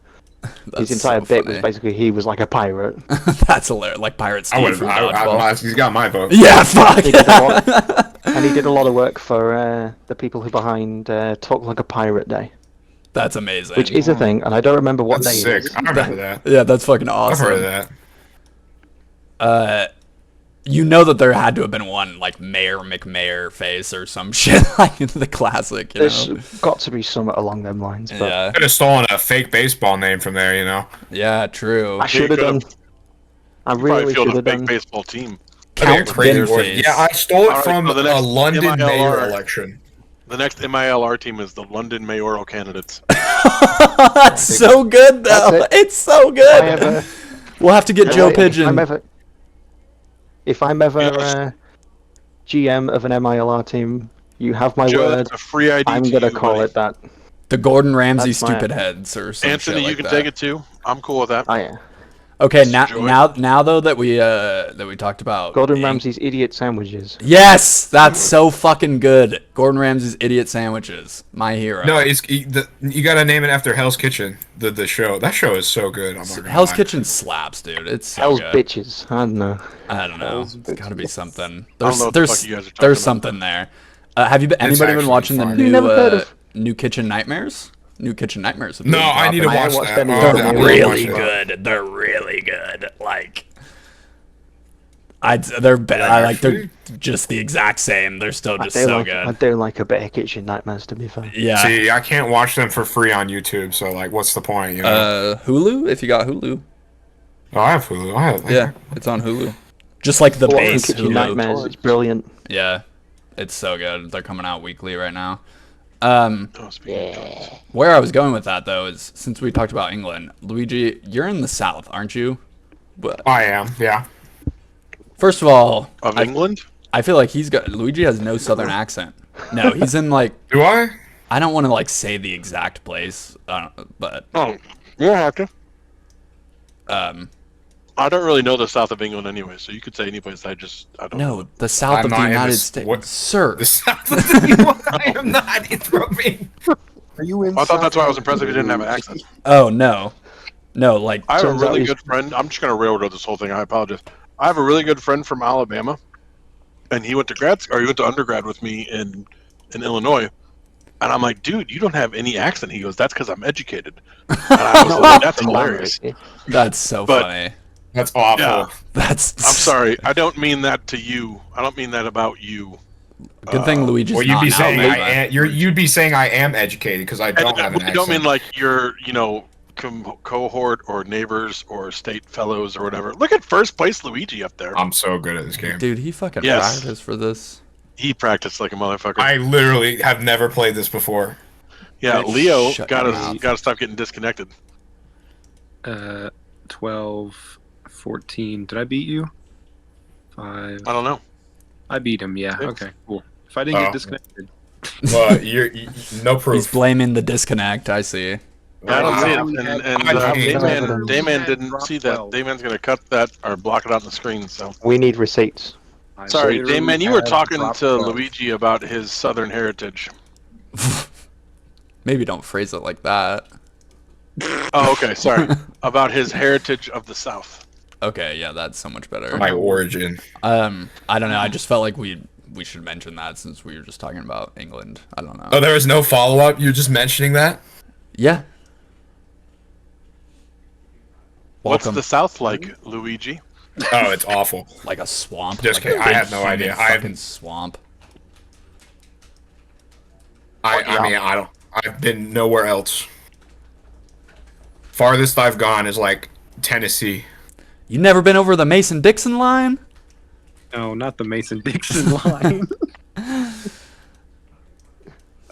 His entire bit was basically he was like a pirate. That's hilarious. Like Pirate I Steve would from have. Dodgeball. He's got my vote. Yeah, fuck. He did a lot, and he did a lot of work for the people who behind Talk Like a Pirate Day, That's amazing. which is a thing, and I don't remember what That's day it sick. is. I remember that. Yeah, that's fucking I've awesome. heard of that. You know that there had to have been one like Mayor McMayor face or some shit like the classic, you There's know? got to be something along them lines, but Yeah, Could have stolen a fake baseball name from there, you know. yeah, true. I should have done. could've- I Probably really field should a have big done. baseball team. Count Crazy word. Binface. Yeah, I stole it Alright, from so the a next London MILR mayor election. The next MILR team is the London mayoral candidates. That's so good though. That's it. It's so If good. I ever, We'll have to get Joe if Pigeon. if I'm ever Yes. GM of an MILR team, you have my Joe, word. that's a free ID. I'm to gonna you, call buddy. it that. The Gordon Ramsay That's my- stupid heads or some Anthony, shit you like can that. take it too. I'm cool with that. Oh yeah. Okay, Joy. now though that we talked about Gordon being- Ramsay's idiot sandwiches. Yes, that's so fucking good. Gordon Ramsay's idiot sandwiches, my hero. No, you gotta name it after Hell's Kitchen, the show. That show is so good. I'm not gonna Hell's lie. Kitchen slaps, dude. It's so Hell's good. bitches. I don't know. I don't know. Hell's It's got to be something. I don't know what the There's fuck you guys are talking there's about. something there. Have you been, anybody been actually watching the fun. new Never heard of- new Kitchen Nightmares? New Kitchen Nightmares. have No, been I need to dropping. I watch watched that. any Oh, of I them. They're need to really watch that. good. They're really good. Like, They're Actually? just the exact same. They're still just I so good. do like a bit of Kitchen Nightmares, to be fair. Yeah. See, I can't watch them for free on YouTube, so like, what's the point? You know? Hulu, if you got Hulu. Oh, I have Hulu. Yeah, it's on Hulu. Just like the base Kitchen Hulu. Nightmares, it's brilliant. Yeah, it's so good. They're coming out weekly right now. Yeah. Where I was going with that though is since we talked about England, Luigi, you're in the South, aren't you? But I am. Yeah. first of all, Of England? I feel like Luigi has no Southern accent. No, he's in like Do I? I don't want to like say the exact place, but Oh, you don't have to. um, I don't really know the south of England anyway, so you could say any place. I don't know. no, the South I'm of the not in United this- States, what- sir. The South of the I am not interrupting. Are you in? I thought that's why I was impressed if you didn't have an accent. Oh no, like I have a Turns out really he's- good friend. I'm just going to railroad this whole thing. I apologize. I have a really good friend from Alabama, and he went to undergrad with me in Illinois. And I'm like, dude, you don't have any accent. He goes, that's because I'm educated. And I was like, that's hilarious. that's so But- funny. That's awful. Yeah. That's I'm sorry. I don't mean that to you. I don't mean that about you. Good thing Luigi's Well, you'd not be in saying Alabama. you'd be saying I am educated because I don't have an I accent. don't mean like you're, cohort or neighbors or state fellows or whatever. Look at first place Luigi up there. I'm so good at this game. Dude, he fucking Yes. practiced for this. He practiced like a motherfucker. I literally have never played this before. Yeah, Dude, Leo shut got your to mouth. got to stop getting disconnected. 12, 14. Did I beat you? 5. I don't know. I beat him. Yeah. Six. Okay. Cool. If I didn't Oh. get disconnected, Well, no He's proof. blaming the disconnect. I see. I don't see it. Wow. And I Dayman, can't. Dayman didn't see that. Dayman's gonna cut that or block it out on the screen. So We need receipts. I sorry, literally Dayman. You were had talking drop to 12. Luigi about his Southern heritage. Maybe don't phrase it like that. Oh, okay. Sorry about his heritage of the South. Okay, yeah, that's so much better. My origin. I don't know. I just felt like we should mention that since we were just talking about England. I don't know. Oh, there was no follow up. You're just mentioning that. Yeah. What's Welcome. the South like, Luigi? Oh, it's awful. Like a swamp. Just like kidding. a I big had no humid idea. Fucking swamp. I mean, I've been nowhere else. Farthest I've gone is like Tennessee. You never been over the Mason-Dixon line? No, not the Mason-Dixon line.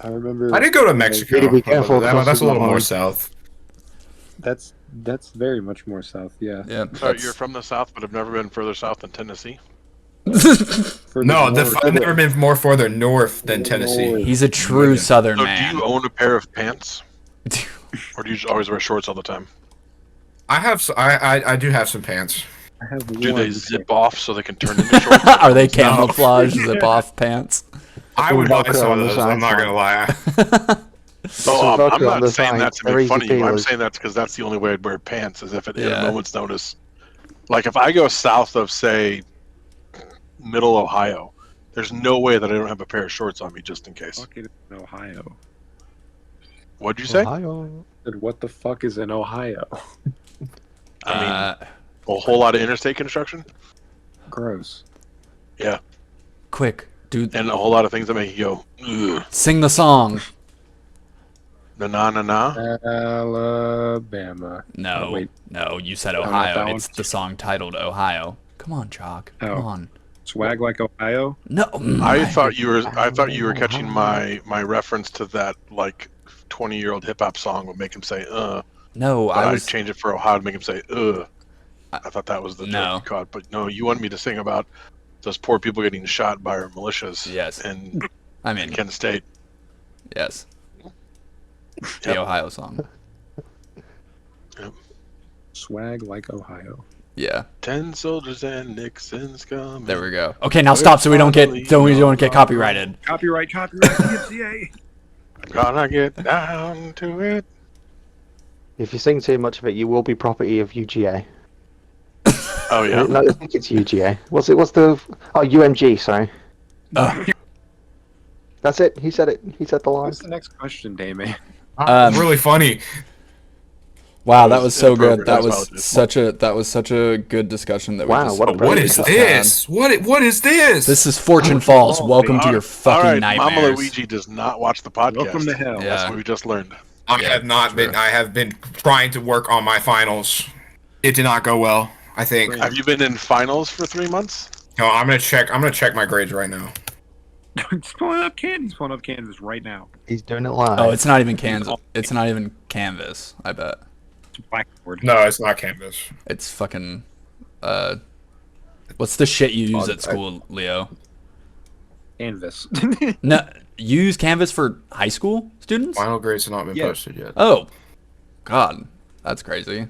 I remember. I did go to Mexico. Gotta be careful, That's a crossing little the more line. south. That's very much more south. Yeah. Yeah. Sorry, you're from the South, but have never been further south than Tennessee. Further No, north. I've never been more further north than Tennessee. He's a true Southern So man. do you own a pair of pants, or do you just always wear shorts all the time? I do have some pants. I have Do one they zip off so they can turn into shorts? Are they camouflage zip-off pants? I would buy Velcro some on of the those. I'm not side. gonna lie. Oh, Velcro I'm on not the saying side. that to They're make easy fun of you. I'm peelers. saying that because that's the only way I'd wear pants, is if it at Yeah. a moment's notice. Like if I go south of, say, Middle Ohio, there's no way that I don't have a pair of shorts on me just in case. Fuck it in Ohio. What'd you say? Ohio. Said, what the fuck is in Ohio? I mean, Uh, a whole lot of interstate construction Gross. quick, dude, and a whole lot of things that make you go, ugh, sing the song. na na na na. Alabama. No, Oh, wait. no, you said not Ohio. that It's one. the song titled Ohio. Come on, Choc. Come Oh. on. Swag like Ohio? No. I thought you were catching my reference to that like 20-year-old hip hop song would make him say No, but I I was. changed it for Ohio to make him say I thought that was the No. joke you caught, but no, you wanted me to sing about those poor people getting shot by our militias Yes. in I mean, Kent State. yes. Yep. The Ohio song. Swag like Ohio. Yeah. 10 soldiers and Nixon's coming. There we go. Okay, now stop so we don't get copyrighted. Copyright, DMCA. Gonna get down to it. If you sing too much of it, you will be property of UGA. Oh yeah. No, I think it's UGA. What's the? Oh, UMG. Sorry. That's it. He said it. He said the line. What's the next question, Dayman? Um, Really funny. Wow, It that was so good. inappropriate. That was such a good discussion that we Wow, just. what a What is just this? What is this? This is Fortune Falls. Welcome to your fucking all right, nightmares. Mama Luigi does not watch the podcast. Welcome to hell. Yeah. That's what we just learned. I Yeah, have not true. been. I have been trying to work on my finals. It did not go well. I think. Have you been in finals for 3 months? No, I'm gonna check. I'm gonna check my grades right now. He's pulling up Kansas right now. He's doing it live. Oh, it's not even Kansas. It's not even Canvas. I bet It's Blackboard. No, it's not Canvas. it's fucking. What's the shit you use at school, Leo? Canvas. No, you use Canvas for high school students? Final grades have not been Yeah. posted yet. Oh, God, that's crazy.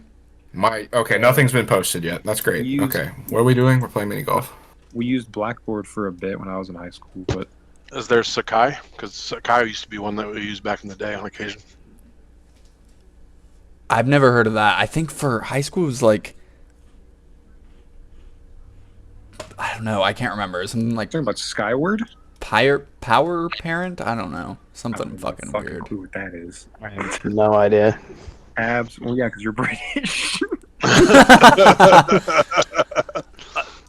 Nothing's been posted yet. That's great. Okay, what are we doing? We're playing mini golf. We used Blackboard for a bit when I was in high school, but Is there Sakai? Because Sakai used to be one that we used back in the day on occasion. I've never heard of that. I think for high school it was like, I don't know. I can't remember. Something like talking about Skyward. Power Parent. I don't know. Something fucking weird. Clue what that is. No idea. Abs. Well, yeah, because you're British.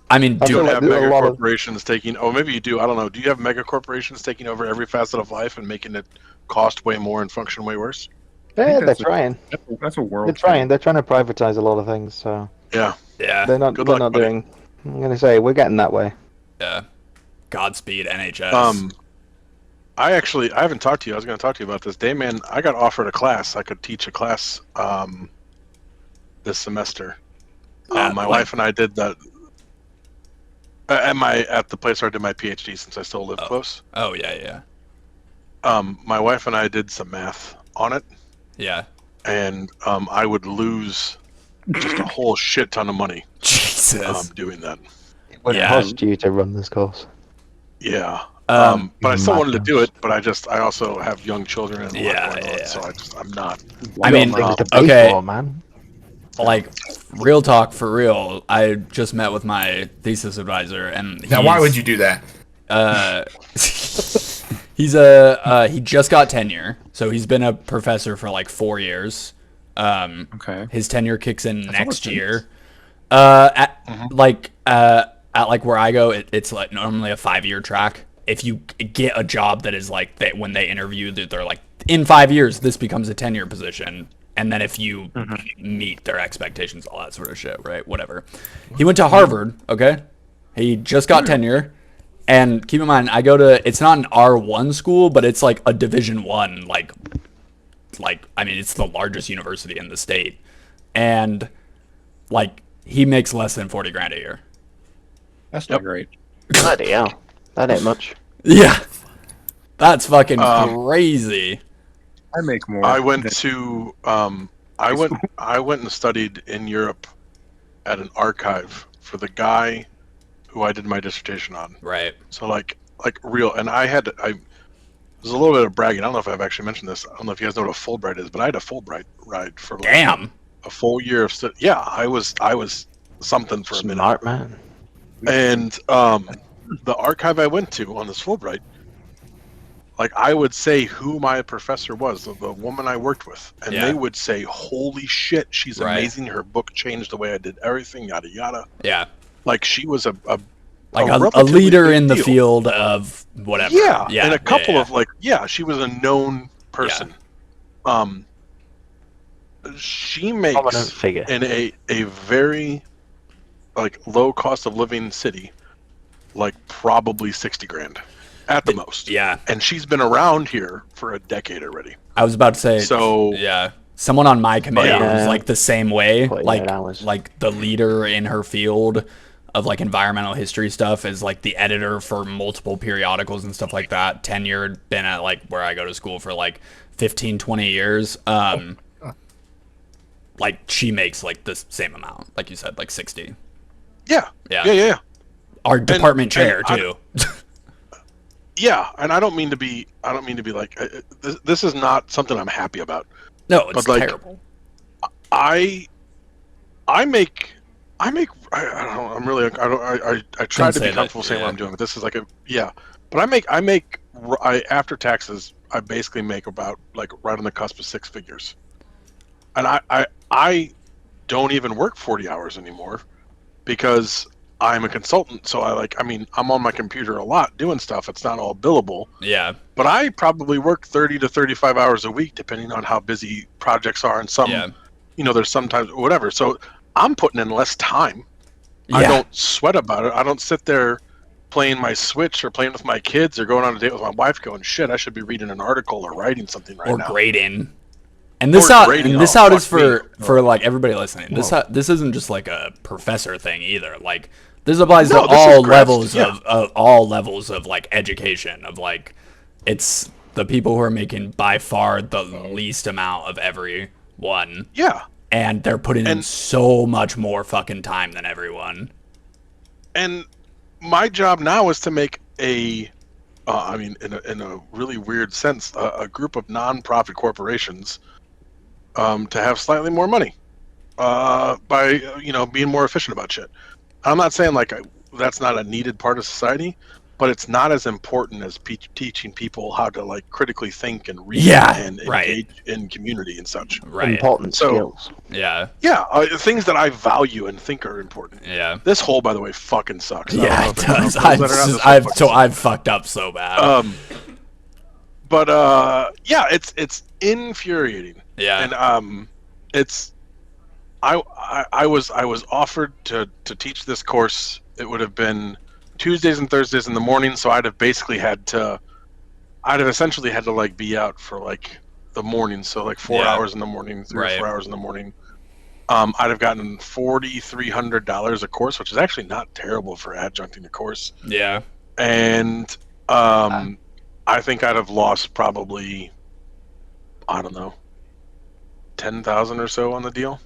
I mean, Do you feel like have there's a mega lot of- corporations taking? Oh, maybe you do. I don't know. Do you have mega corporations taking over every facet of life and making it cost way more and function way worse? Yeah, they're that's a- trying. That's a world. They're trying. They're trying to privatize a lot of things. So Yeah. yeah, they're not. Good They're luck, not buddy. doing. I'm gonna say we're getting that way. yeah. Godspeed, NHS. I haven't talked to you. I was going to talk to you about this. Dayman, I got offered a class. I could teach a class this semester. My wife and I did that at the place where I did my PhD, since I still live close. Oh yeah, yeah, My wife and I did some math on it, yeah. and I would lose just a whole shit ton of money Jesus. doing that. It would Yeah. cost you to run this course. Yeah. Um, But I still wanted to do madness. it. But I also have young children and a lot Yeah, going on, yeah. so I'm not. I mean, Things to pay okay. for, man. Like, real talk for real. I just met with my thesis advisor, and Now, why would you do that? he just got tenure, so he's been a professor for like 4 years. Okay. His tenure kicks in next almost year. At like where I go, it's like normally a 5-year track. If you get a job that is like when they interview, they're like, in 5 years this becomes a tenure position, and then if you meet their expectations, all that sort of shit, right? Whatever. He went to Harvard. Okay, he just got tenure. And keep in mind, it's not an R1 school, but it's like a Division 1, like I mean, it's the largest university in the state. And like he makes less than 40 grand a year. That's not great. Bloody hell, that ain't much. Yeah. That's fucking crazy. I make more. I went than- to I went and studied in Europe at an archive for the guy who I did my dissertation on. Right. So like real, and there's a little bit of bragging. I don't know if I've actually mentioned this. I don't know if you guys know what a Fulbright is, but I had a Fulbright ride for like Damn. a full year of study. Yeah, I was something for a minute. Smart man. And the archive I went to on this Fulbright, like I would say who my professor was, the woman I worked with, and Yeah. they would say, "Holy shit, she's Right. amazing! Her book changed the way I did everything." Yada yada. Yeah. Like she was a A relatively leader big in the deal. field of whatever. Yeah, Yeah. and a couple yeah. of she was a known person. She Prominent makes figure. in a very like low cost of living city, like probably 60 grand at the most. Yeah. And she's been around here for a decade already. I was about to say. So Yeah. Someone on my committee Yeah. was like the same way. 48 hours. Like the leader in her field of like environmental history stuff is like the editor for multiple periodicals and stuff like that. Tenured, been at like where I go to school for like 15, 20 years. Like she makes like the same amount, like you said, like 60. yeah. Yeah. Yeah. Our department and chair too. Yeah, and I don't mean to be like this is not something I'm happy about. No, it's But, like, terrible. I make I don't know, I'm really I try Don't to say be that, comfortable saying yeah. what I'm doing, but this is like but I after taxes I basically make about like right on the cusp of 6 figures. and I don't even work 40 hours anymore because I'm a consultant. So I'm on my computer a lot doing stuff. It's not all billable. Yeah. But I probably work 30 to 35 hours a week, depending on how busy projects are. And some, there's sometimes whatever. So I'm putting in less time. Yeah. I don't sweat about it. I don't sit there playing my Switch or playing with my kids or going on a date with my wife going, shit, I should be reading an article or writing something right now. Or grading. And this how it is for like everybody listening. This isn't just like a professor thing either. Like this applies to all levels of all levels of like education of like it's the people who are making by far the least amount of every one. Yeah. And they're putting in so much more fucking time than everyone. And my job now is to make in a really weird sense, a group of non-profit corporations to have slightly more money by being more efficient about shit. I'm not saying that's not a needed part of society, but it's not as important as teaching people how to like critically think and read and engage in community and such. Right. Important skills. Yeah. Yeah, things that I value and think are important. Yeah. This hole, by the way, fucking sucks. Yeah, it does. I've fucked up so bad. It's infuriating. Yeah. And I was offered to teach this course. It would have been Tuesdays and Thursdays in the morning, so I'd have essentially had to like be out for like the morning, so like 4 hours in the morning, 3 or 4 hours in the morning. I'd have gotten $4,300 a course, which is actually not terrible for adjuncting a course. Yeah. And I think I'd have lost probably, I don't know, 10,000 or so on the deal.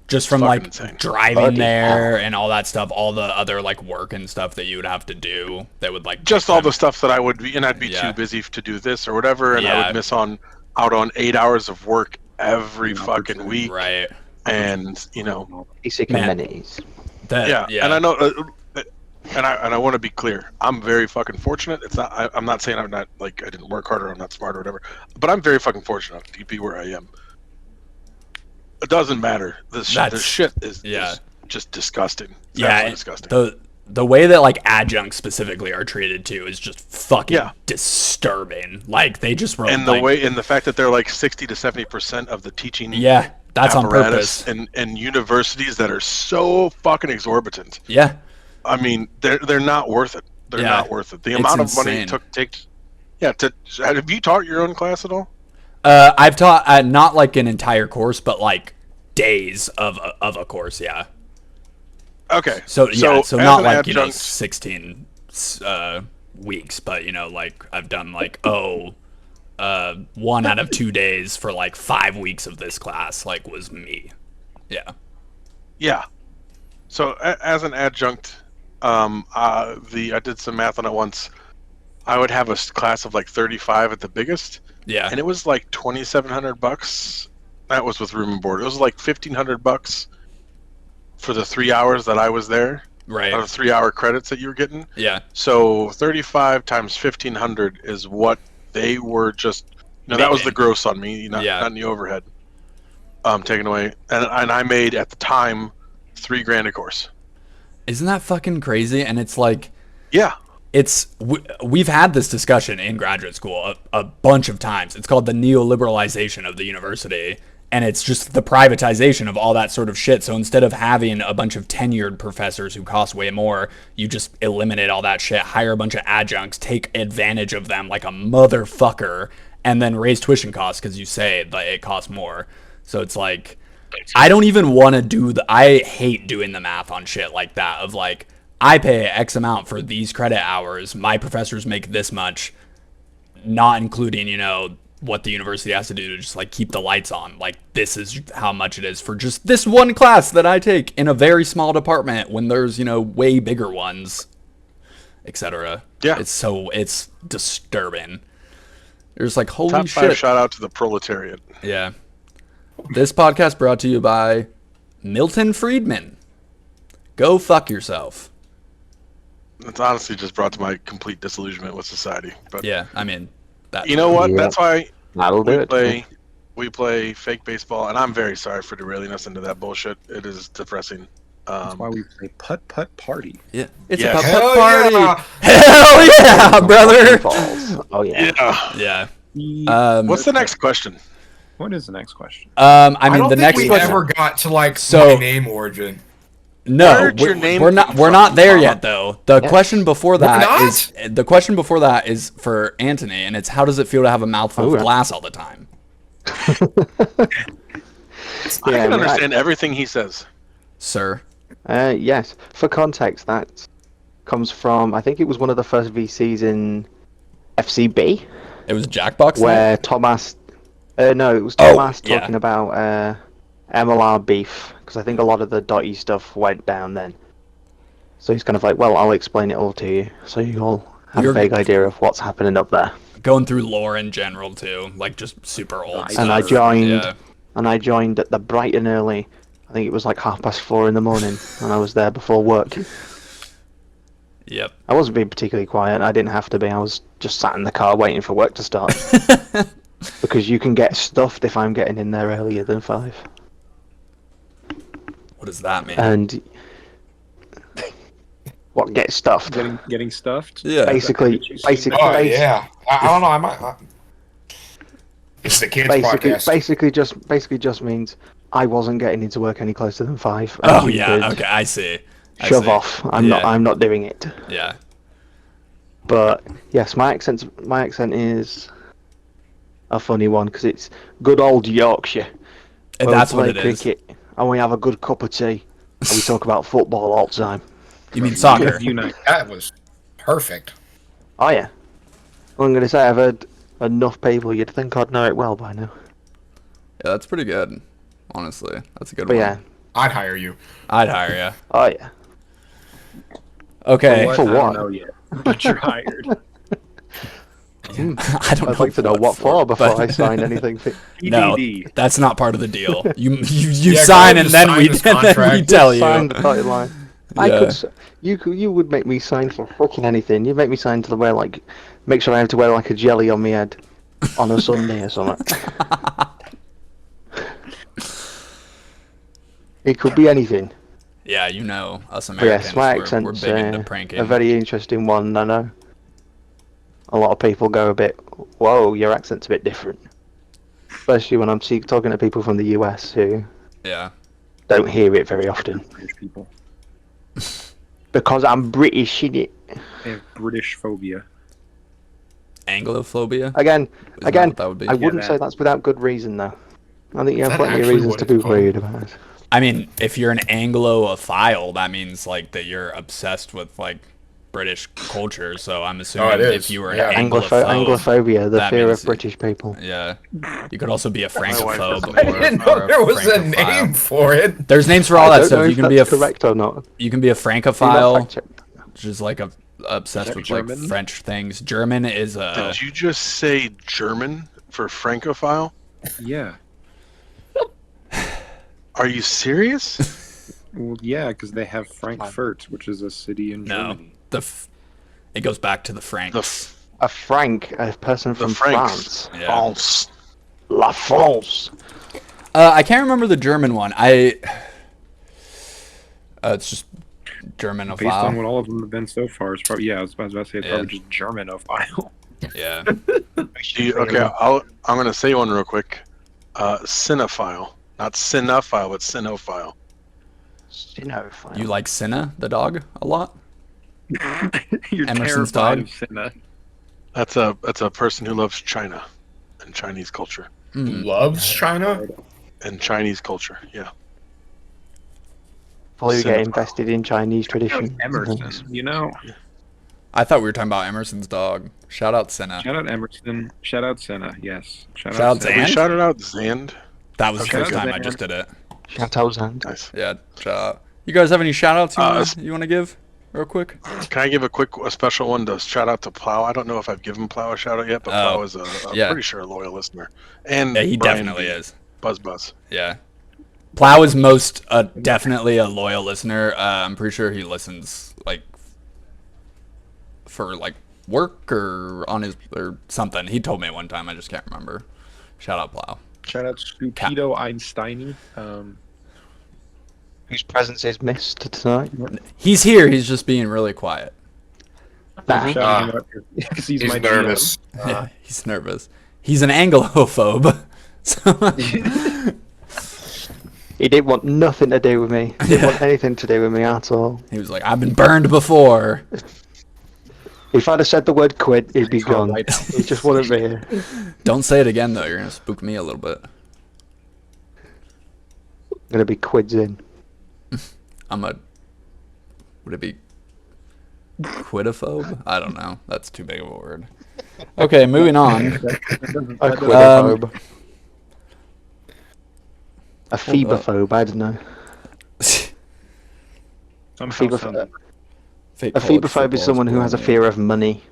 Just from like insane. Driving there and all that stuff, all the other like work and stuff that you would have to do that would like just all the stuff that I would be, and I'd be too busy to do this or whatever, and I would miss out on 8 hours of work every fucking week. Right. And basic amenities. And I know, and I want to be clear. I'm very fucking fortunate. It's not. I'm not saying I'm not like I didn't work harder. I'm not smart or whatever. But I'm very fucking fortunate to be where I am. It doesn't matter. This shit is just disgusting. It's disgusting. The way that like adjuncts specifically are treated too is just fucking disturbing. Like they just wrote, and the fact that they're like 60 to 70% of the teaching. Yeah, that's on purpose. And universities that are so fucking exorbitant. Yeah. I mean, they're not worth it. They're not worth it. The amount of money it took. Have you taught your own class at all? I've taught not like an entire course, but like days of a course. Yeah. Okay. So not like adjunct, 16 weeks, but like I've done like 1 out of 2 days for like 5 weeks of this class. Like was me. Yeah. Yeah. So as an adjunct, I did some math on it once. I would have a class of like 35 at the biggest. Yeah. And it was like $2,700. That was with room and board. It was like $1,500 for the 3 hours that I was there. Right. Out of 3 hour credits that you were getting. Yeah. So 35 times 1,500 is what they were just. That was the gross on me, not the overhead. Taken away, and I made at the time $3,000 a course. Isn't that fucking crazy? And it's like, yeah. We've had this discussion in graduate school a bunch of times. It's called the neoliberalization of the university, and it's just the privatization of all that sort of shit. So instead of having a bunch of tenured professors who cost way more, you just eliminate all that shit, hire a bunch of adjuncts, take advantage of them like a motherfucker, and then raise tuition costs because you say that it costs more. So it's like, I don't even want to I hate doing the math on shit like that of like, I pay X amount for these credit hours. My professors make this much, not including, what the university has to do to just like keep the lights on. Like this is how much it is for just this one class that I take in a very small department when there's, way bigger ones, etc. Yeah. It's disturbing. There's like, holy Top shit. 5 shout out to the proletariat. Yeah. This podcast brought to you by Milton Friedman. Go fuck yourself. It's honestly just brought to my complete disillusionment with society. But yeah, I mean, you know what? That's why we we play fake baseball, and I'm very sorry for derailing us into that bullshit. It is depressing. That's why we play putt party. Yeah, it's Yes. a putt Hell party. yeah! Hell yeah, brother. Falls. Oh yeah. Yeah. Yeah. What's the next question? What is the next question? I I mean, don't the think next we question. ever got to like So- my name origin. No, Where'd your name we're not. come We're from, not there Mama? yet, though. The question before that not? is the question before that is for Antony, and it's how does it feel to have a mouthful Oh, of yeah. glass all the time? I Yeah, can I mean, understand everything he says. Sir. Yes. For context, that comes from I think it was one of the first VCs in FCB It was Jackbox where night? Thomas. No, it was Oh, Thomas yeah. talking about MLR beef because I think a lot of the dotty stuff went down then. So he's kind of like, well, I'll explain it all to you, so you all have You're- a vague idea of what's happening up there. Going through lore in general too, like just super old And stuff. And I joined. Yeah. And I joined at the bright and early. I think it was like 4:30 in the morning, and I was there before work. Yep. I wasn't being particularly quiet. I didn't have to be. I was just sat in the car waiting for work to start. Because you can get stuffed if I'm getting in there earlier than 5. What does that mean? And what gets stuffed? Getting stuffed. Yeah. Basically, Oh yeah. I don't know. I might. It's the kids podcast. basically just means I wasn't getting into work any closer than 5. Oh You yeah. could Okay, I see. I Shove see. off. I'm Yeah. not doing it. Yeah. But yes, my accent is a funny one because it's good old Yorkshire. And where that's we what play it is. cricket and we have a good cup of tea and we talk about football all the time. You mean soccer? Unite. That was perfect. Oh yeah. Well, I'm gonna say I've heard enough people. You'd think I'd know it well by now. Yeah, that's pretty good. Honestly, that's a good But one. yeah. I'd hire you. I'd hire you. Oh yeah. Okay. What? For I don't what? know yet. But you're hired. I don't know. I'd like to know what for before but- I sign anything. No, PDD. that's not part of the deal. You Yeah, sign go and ahead then and we sign this contract. tell Sign you. the dotted line. Yeah. You would make me sign for fucking anything. You'd make me sign to wear like, make sure I have to wear like a jelly on my head on a Sunday or something. It could be anything. Yeah, you know us But Americans. yes, my we're accent's big into pranking. a very interesting one. I know. A lot of people go a bit, whoa, your accent's a bit different. Especially when I'm talking to people from the US who Yeah. don't hear it very often. British people. Because I'm British, innit? They have British phobia. Anglophobia. Again, Isn't that what that would be? I wouldn't that. say that's without good reason, though. I think you have that plenty of actually reasons what to it's be called? worried about it. I mean, if you're an Anglophile, that means like that you're obsessed with like British culture. So I'm assuming it is. if you were an Yeah. Anglophobe, Anglophobia, the that fear means of British people. yeah, you could also be a wife francophobe. doesn't- I didn't know there was a name for it. There's names for all I that don't know stuff. You if can be a that's correct or not. you can be a Do you not francophile, fact check? which is like obsessed that with German? like French things. German is Did you just say German for francophile? Yeah. Are you serious? Well, yeah, because they have Frankfurt, which is a city in no Germany. it goes back to the Franks. The f- A Frank, a person The from Franks. France. Yeah. false. La France. I can't remember the German one. It's just Germanophile. Based on what all of them have been so far, it's probably I was about to say it's Yeah. probably just Germanophile. Yeah. Okay, I'm gonna say one real quick. Cinephile, not cinephile, but cinophile. Sinophile. You like Cinna, the dog, a lot? You're Emerson's terrified dog? of Cinna. That's a person who loves China and Chinese culture. Mm. Loves China. And Chinese culture, yeah. Probably get Cinephile. invested in Chinese tradition. Emerson, you know. I thought we were talking about Emerson's dog. Shout out Cinna. Shout out Emerson. Shout out Senna. Yes. Shout out Senna. We Zand? shouted out Zand. That was the Okay, first good. time I just did it. Chateau Zand. Nice. Yeah, shout out. You guys have any shout outs Uh, you want to give real quick? Can I give a special one to shout out to Plow? I don't know if I've given Plow a shout out yet, but Oh, Plow is yeah. pretty sure a loyal listener. And Yeah, he Brian definitely B. is. Buzz. Yeah. Plow is most definitely a loyal listener. I'm pretty sure he listens like for like work or on his or something. He told me one time. I just can't remember. Shout out Plow. Shout out Stupido Einsteiny. Whose presence is missed tonight. He's here. He's just being really quiet. Shouting him out because he's my nervous. Yeah, he's nervous. He's an Anglophobe. So He didn't want nothing to do with me. He didn't want anything to do with me at all. he was like, I've been burned before. If I'd have said the word quit, he'd be He's gone gone. right out. He just wouldn't be here. Don't say it again, though. You're going to spook me a little bit. Gonna be quids in. Would it be quidophobe? I don't know. That's too big of a word. Okay, moving on. A quidophobe. A phoebophobe, I don't know. Somehow A phoebophobe is someone who has a fear of money.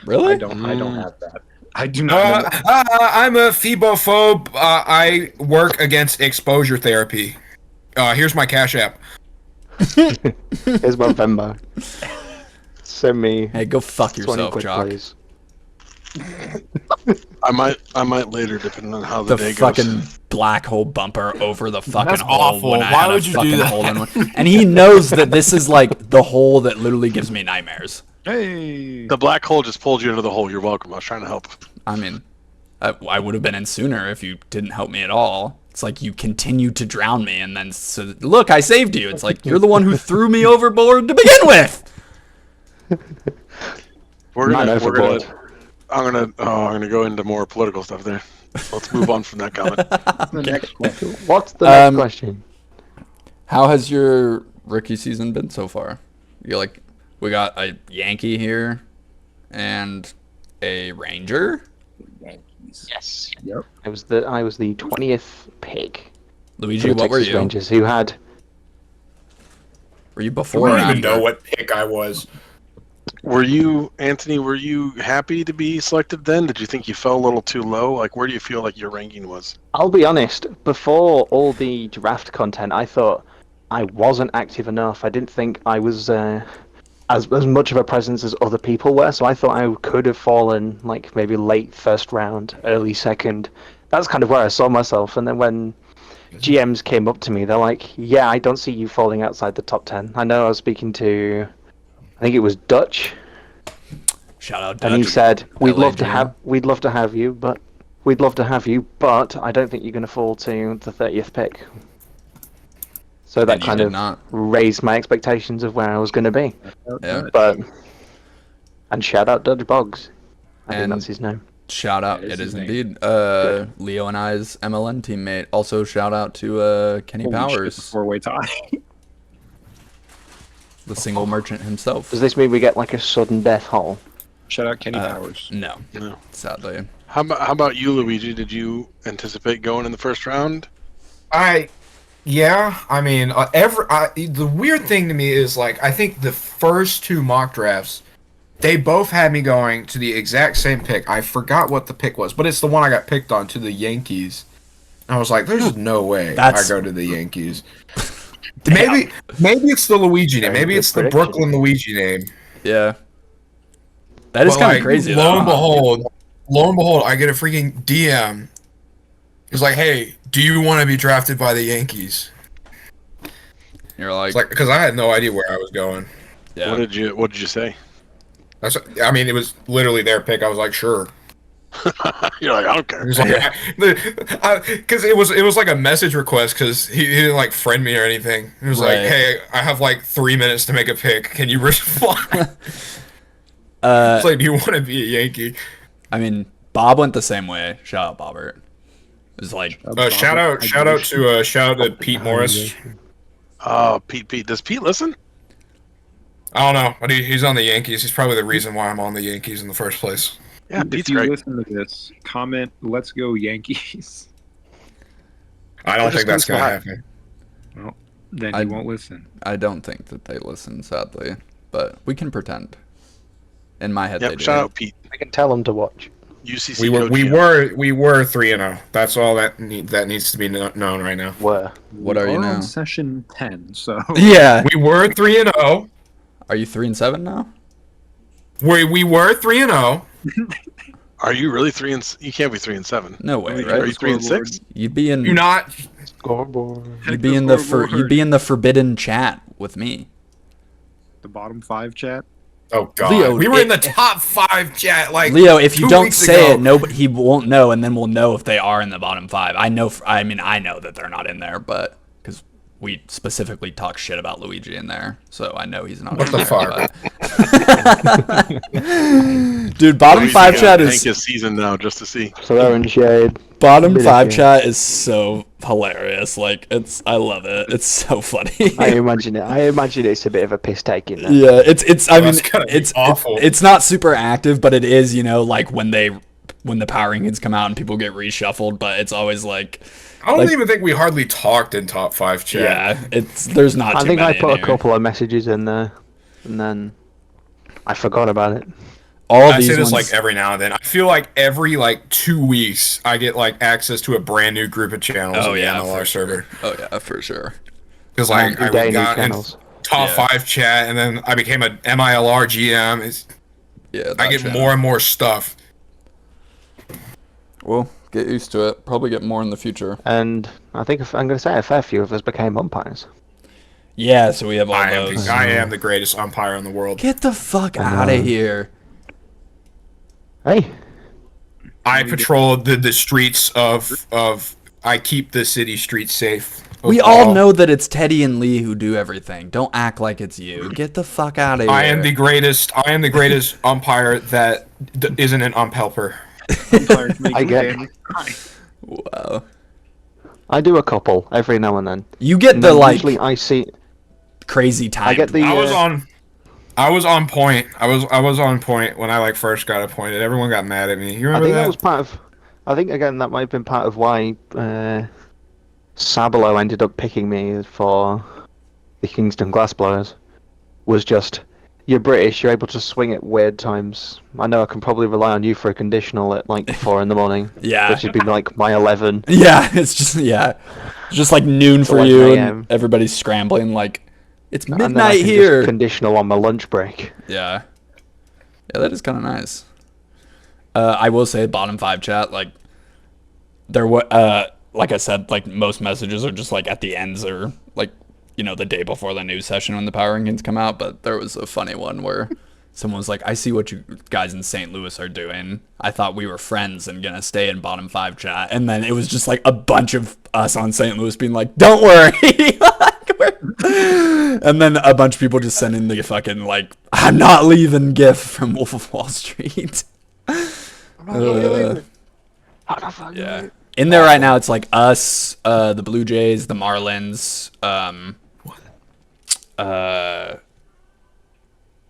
Really? I don't have that. I do not. I'm a phoebophobe. I work against exposure therapy. Here's my Cash App. Here's my Venmo. Send me Hey, go fuck 20 yourself, quid, Choc. please. I might later, depending on how The day fucking goes. black hole bumper over the fucking That's hole awful. when I Why had a would you do fucking that? hole in one. And he knows that this is like the hole that literally gives me nightmares. Hey. The black hole just pulled you into the hole. You're welcome. I was trying to help. I mean, I would have been in sooner if you didn't help me at all. It's like you continue to drown me, and then so look, I saved you. It's like you're the one who threw me overboard to begin with. Man overboard. I'm gonna go into more political stuff there. Let's move on from that comment. The next question. What's the next question? How has your rookie season been so far? You're like, we got a Yankee here, and a Ranger. Yes. Yep. I was the 20th pick. Luigi, For the what were Texas you? Rangers, who had Were you I before or don't even after? know what pick I was. Were you, Anthony? Were you happy to be selected then? Did you think you fell a little too low? Like, where do you feel like your ranking was? I'll be honest, before all the draft content, I thought I wasn't active enough. I didn't think I was as much of a presence as other people were, so I thought I could have fallen like maybe late first round, early second. That's kind of where I saw myself. And then when GMs came up to me, they're like, "Yeah, I don't see you falling outside the top 10." I know I was speaking to, I think it was Dutch, Shout out, and he Dutch. said, "We'd LA love to have you, but I don't think you're going to fall to the 30th pick." So that And you kind did of not. raised my expectations of where I was going to be. Yeah. But and shout out Dutch Boggs. I think And- that's his name. Shout out, That is it his is name. indeed. Leo and I's MLN teammate. Also, shout out to Kenny Powers, Four-way tie. the single merchant himself. Does this mean we get like a sudden death hole? Shout out Kenny Powers. No, No. sadly. How about you, Luigi? Did you anticipate going in the first round? Yeah, I mean, the weird thing to me is, like, I think the first two mock drafts, they both had me going to the exact same pick. I forgot what the pick was, but it's the one I got picked on, to the Yankees. I was like, there's no way I go to the Yankees. Maybe it's the Luigi name. Maybe it's the Brooklyn Luigi name. Yeah. That is But, kind of like, crazy, Lo though. and behold, I get a freaking DM. It's like, hey, do you want to be drafted by the Yankees? You're like, It's like, because I had no idea where I was going. yeah. What did you say? I mean, it was literally their pick. I was like, sure. You're like, I don't care. It was like, because it was like a message request, because he didn't like friend me or anything. It was like, Right. hey, I have like 3 minutes to make a pick. Can you respond? It's Uh, like, do you want to be a Yankee? I mean, Bob went the same way. Shout out, Bobbert. It was like, Shout out to Pete Morris. Oh, Pete. Does Pete listen? I don't know, but he's on the Yankees. He's probably the reason why I'm on the Yankees in the first place. Yeah, If Pete's you great. listen to this, comment, "Let's go Yankees." I don't Just think that's gonna gonna say happen. Well, then I- you won't listen. I don't think that they listen, sadly. But we can pretend. In my head, they Yep. do. Shout out Pete. We can tell them to watch. UCC. We coach, yeah. were 3-0. That's all that needs to be known right now. Were. What are you We're now? on session 10, so Yeah. We were 3-0. Are you 3-7 now? We were 3-0. Are you really 3-7? You can't be 3-7. No way, Are right? you 3-6? You'd be in. Do not. Scoreboard. You'd be in the forbidden chat with me. The bottom 5 chat. Oh God, Leo, we were in the top 5 chat. Like Leo, if you 2 don't weeks say ago. it, he won't know, and then we'll know if they are in the bottom 5. I know. I know that they're not in there, but because we specifically talk shit about Luigi in there, so I know he's not. What in the there, fuck? but- Dude, bottom 5 chat Hank is season now just to see. Throwing shade. bottom Bit of 5 shade. chat is so hilarious. Like I love it. It's so funny. I imagine it's a bit of a piss taking. Yeah, it's. I mean, That's gotta be it's awful. it's not super active, but it is. You know, like when the power rankings come out and people get reshuffled, but it's always like. I don't Like- even think we hardly talked in top 5 chat. Yeah, there's not. I too think I many put in a here. couple of messages in there, and then I forgot about it. All I these say this ones, like every now and then. I feel like every 2 weeks I get like access to a brand new group of channels in the MLR for server. Sure. Oh yeah, for sure. Because Every day I new got in channels. top Yeah. 5 chat, and then I became a MILR GM. Yeah, I get more and more stuff. Well, get used to it. Probably get more in the future. And I think I'm going to say a fair few of us became umpires. Yeah, so we have all I am, those. I am the greatest umpire in the world. Get the fuck out of here. Hey, I patrol the streets of I keep the city streets safe. We all know that it's Teddy and Lee who do everything. Don't act like it's you. Get the fuck out of here. I am the greatest umpire that isn't an ump helper. Umpires make I get- damage. Wow. I do a couple every now and then. You get And the then usually I see. crazy time. I get the. I was on point. I was on point when I first got appointed. Everyone got mad at me. You I remember think that? that was part of. I think again that might have been part of why Sabalo ended up picking me for the Kingston Glassblowers. Was just you're British, you're able to swing at weird times. I know I can probably rely on you for a conditional at 4 in the morning. Yeah. Which would be my 11. Yeah, it's just It's just like noon for 11 you, a.m. and everybody's scrambling like it's And then I midnight can here. Just conditional on my lunch break. Yeah. Yeah, that is kind of nice. I will say bottom 5 chat, like I said, most messages are just at the ends or the day before the news session when the power rankings come out, but there was a funny one where someone was like, I see what you guys in St. Louis are doing. I thought we were friends and gonna stay in bottom 5 chat. And then it was just a bunch of us on St. Louis being like, don't worry. And then a bunch of people just sending the fucking I'm not leaving gif from Wolf of Wall Street. Yeah. In there right now, it's us, the Blue Jays, the Marlins,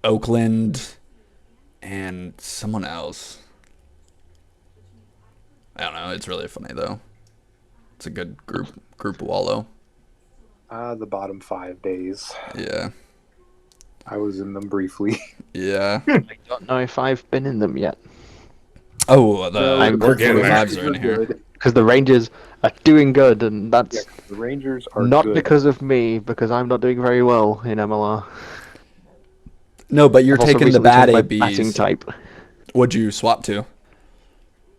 Oakland, and someone else. I don't know. It's really funny though. It's a good group wallow. The bottom 5 days. Yeah. I was in them briefly. Yeah. I don't know if I've been in them yet. Oh, we're getting there. vibes are in here. Because the Rangers are doing good, and that's The Rangers are not good. because of me, because I'm not doing very well in MLR. No, but you're I've also taking the recently bad changed my batting ABs. type. What'd you swap to?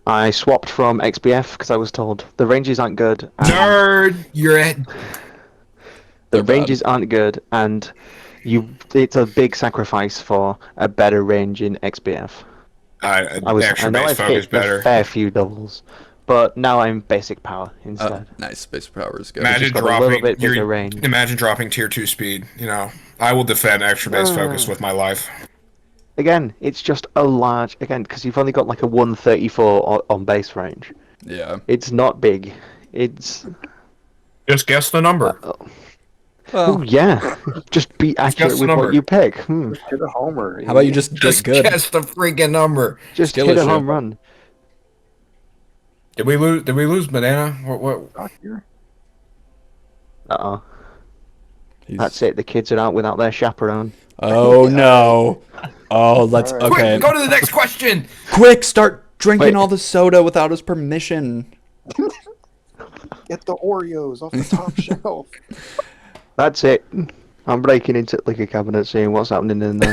I swapped from XBF because I was told the Rangers aren't good. and Nerd, you're at. The They're bad. Rangers aren't good, and it's a big sacrifice for a better range in XBF. I I know I've focus hit better. a fair few doubles, but now I'm basic power instead. Nice. Base power is good. Imagine got a little dropping bit bigger range. Imagine dropping tier 2 speed. I will defend extra base focus with my life. Again, it's just a large because you've only got a 134 on base range. Yeah. It's not big. It's Just guess the number. Well, oh yeah, just be accurate guess the with number. what you pick. Hit a homer. how about you just Just get good? guess the freaking number. Just Skill hit a issue. home run. Did we lose Banana? What? Not here. That's it. The kids are out without their chaperone. Oh no. Oh, let's All right. okay. Quick, go to the next question. Quick, start drinking Wait. all the soda without his permission. Get the Oreos off the top shelf. That's it. I'm breaking into liquor cabinet, seeing what's happening in there.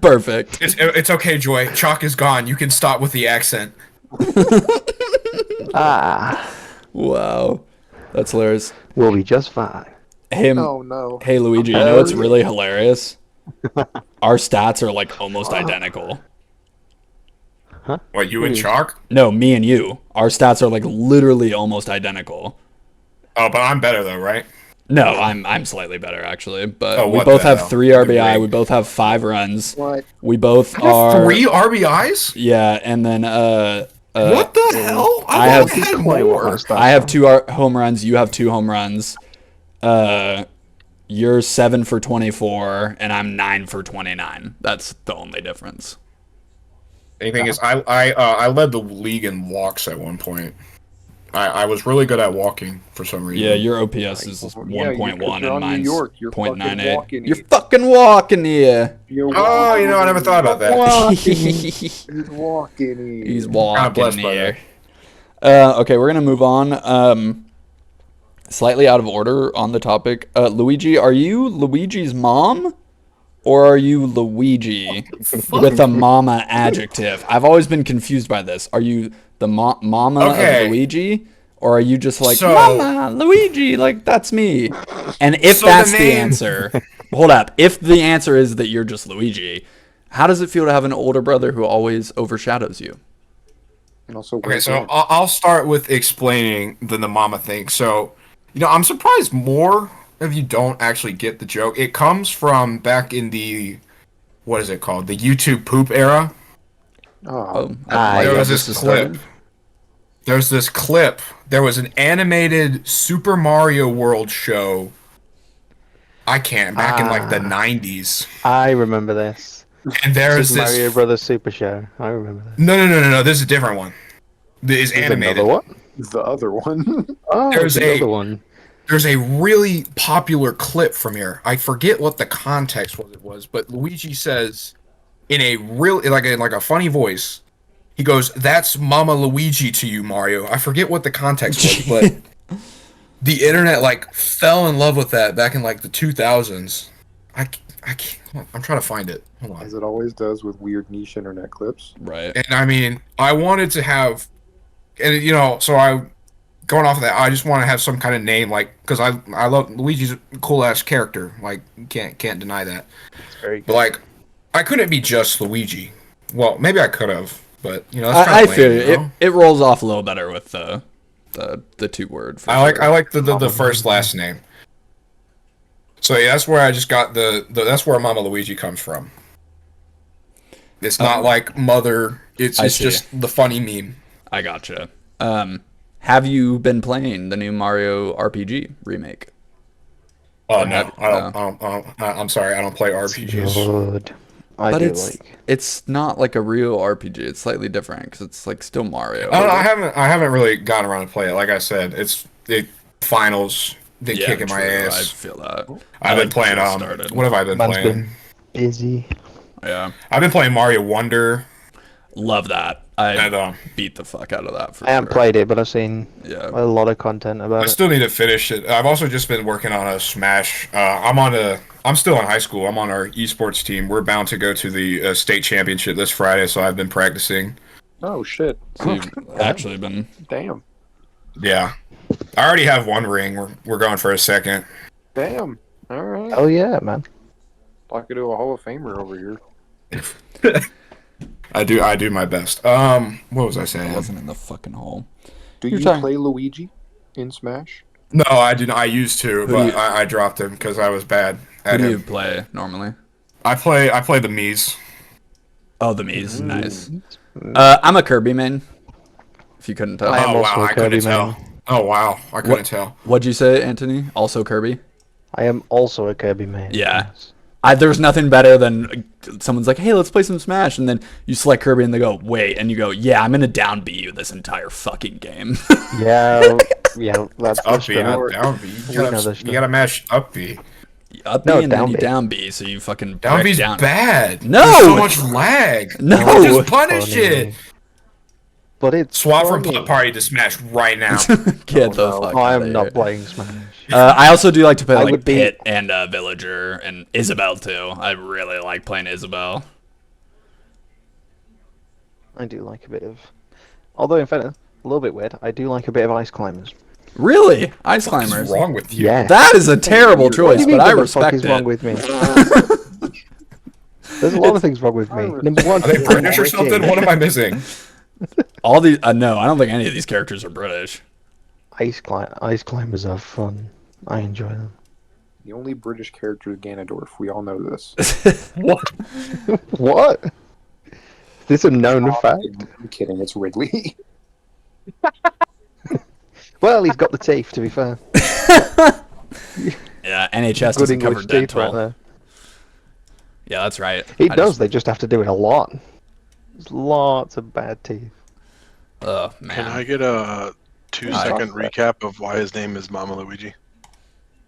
Perfect. It's okay, Joy. Choc is gone. You can stop with the accent. Wow. That's hilarious. We'll be just fine. Hey, Oh no. hey Luigi, you know what's really hilarious? Our stats are like almost identical. What, you and Choc? No, me and you. Our stats are like literally almost identical. Oh, but I'm better though, right? No, I'm slightly better actually, but Oh, we what both the have hell? 3 RBI. We both have 5 runs. What? We both I have are 3 RBIs? Yeah, and then What the hell? I have- thought I had Wait, what more. was that? I have 2 home runs. You have 2 home runs. You're 7 for 24, and I'm 9 for 29. That's the only difference. Anything is, I led the league in walks at one point. I was really good at walking for some reason. Yeah, your OPS is Yeah, 1.1 you're and on New mine's York. You're fucking 0.98. walking You're it. fucking walking here. Oh, you know, I never thought about that. He's He's walking. God walking bless by here. Okay, we're gonna move on. Slightly out of order on the topic. Luigi, are you Luigi's mom? Or are you Luigi with a mama adjective? I've always been confused by this. Are you the mama Okay. of Luigi? Or are you just like, So- Mama, Luigi, like, that's me? And if So that's the the name- answer, hold up. If the answer is that you're just Luigi, how does it feel to have an older brother who always overshadows you? And also, Okay, so I'll start with explaining the mama thing. So, I'm surprised more of you don't actually get the joke. It comes from back in the, what is it called? The YouTube poop era. oh, There was this this is clip. started. There's this clip. There was an animated Super Mario World show. Back in like the 90s. I remember this. And there's Super this. Mario Brothers Super Show. I remember that. No. This is a different one. This is There's animated. another one? the other one. Oh, There's there's a- another one. There's a really popular clip from here. I forget what the context was, but Luigi says in a really like a funny voice. He goes, "That's Mama Luigi to you, Mario." I forget what the context was, but the internet like fell in love with that back in like the 2000s. I can't. Hold on, I'm trying to find it. Hold on. As it always does with weird niche internet clips. Right. And I mean, I wanted to have, and so I, going off of that, I just want to have some kind of name, like, because I love Luigi's a cool ass character, like, can't deny that. It's very But like, I couldn't be just Luigi. Well, maybe I could have, but that's I kind of feel lame, you. It rolls off a little better with the 2-word. for I sure. like the first last name. So yeah, that's where I just got that's where Mama Luigi comes from. It's not like mother. It's I see. just the funny meme. I gotcha. Have you been playing the new Mario RPG remake? Oh Or no, have- I don't. I'm sorry, I don't play RPGs. good. I But do it's like. it's not like a real RPG. It's slightly different because it's like still Mario. I don't know, I haven't really gotten around to play it. Like I said, it's finals. They Yeah, kicking my true, I ass. feel that. I've been playing. just started. What have I been Man's playing? been busy. Yeah, I've been playing Mario Wonder. love that. I And beat the fuck out of that for I haven't sure. played it, but I've seen Yeah. a lot of content I about it. still need to finish it. I've also just been working on a Smash. I'm still in high school. I'm on our esports team. We're bound to go to the state championship this Friday, so I've been practicing. Oh shit! So you've actually been. Damn. Yeah, I already have one ring. We're going for a second. Damn. All right. Oh yeah, man. I could do a Hall of Famer over here. I do my best. What was I I saying? wasn't in the fucking hole. Do You're you talking- play Luigi in Smash? No, I didn't. I used to, Who do but you- I dropped him because I was bad Who at do you him. play normally? I play the Mii's. Oh, the Mii's. Nice. Mm. I'm a Kirby main. If you couldn't tell. I am Oh also wow, a I couldn't Kirby tell. man. Oh wow, I couldn't tell. What'd you say, Anthony? Also Kirby? I am also a Kirby man. Yeah. yes. There's nothing better than someone's like, hey, let's play some Smash. And then you select Kirby and they go, wait. And you go, yeah, I'm going to down B you this entire fucking game. Yeah, yeah, that's Up B, true. not down B. We know this You stuff. gotta match up B. Up B No, and then down you B. down B. So you fucking Down break B's down. bad. No! There's so much lag. No! Just punish Funny. it. But it's Swap from funny. Pop Party to Smash right now. Get the no. fuck I outta am not here. playing Smash. I also do like to play I like would be- Pit and Villager and Isabel too. I really like playing Isabel. I do like a bit of, although in fact a little bit weird. I do like a bit of Ice Climbers. Really? Ice What's climbers. wrong with you? Yeah. That is a terrible What do choice, you mean, but I what the fuck respect is wrong it. with me? There's a lot of things wrong with me. Number one, Are they British or something? What am I missing? All these no, I don't think any of these characters are British. Ice climbers are fun. I enjoy them. The only British character is Ganondorf. We all know this. What? Is this a known fact? I'm kidding. It's Ridley. Well, he's got the teeth, to be fair. Yeah, NHS Good doesn't cover English teeth dental. right there. Yeah, that's right. He I does, just- they just have to do it a lot. There's lots of bad teeth. Oh Can I man. get a 2-second recap of why his name is Mama Luigi?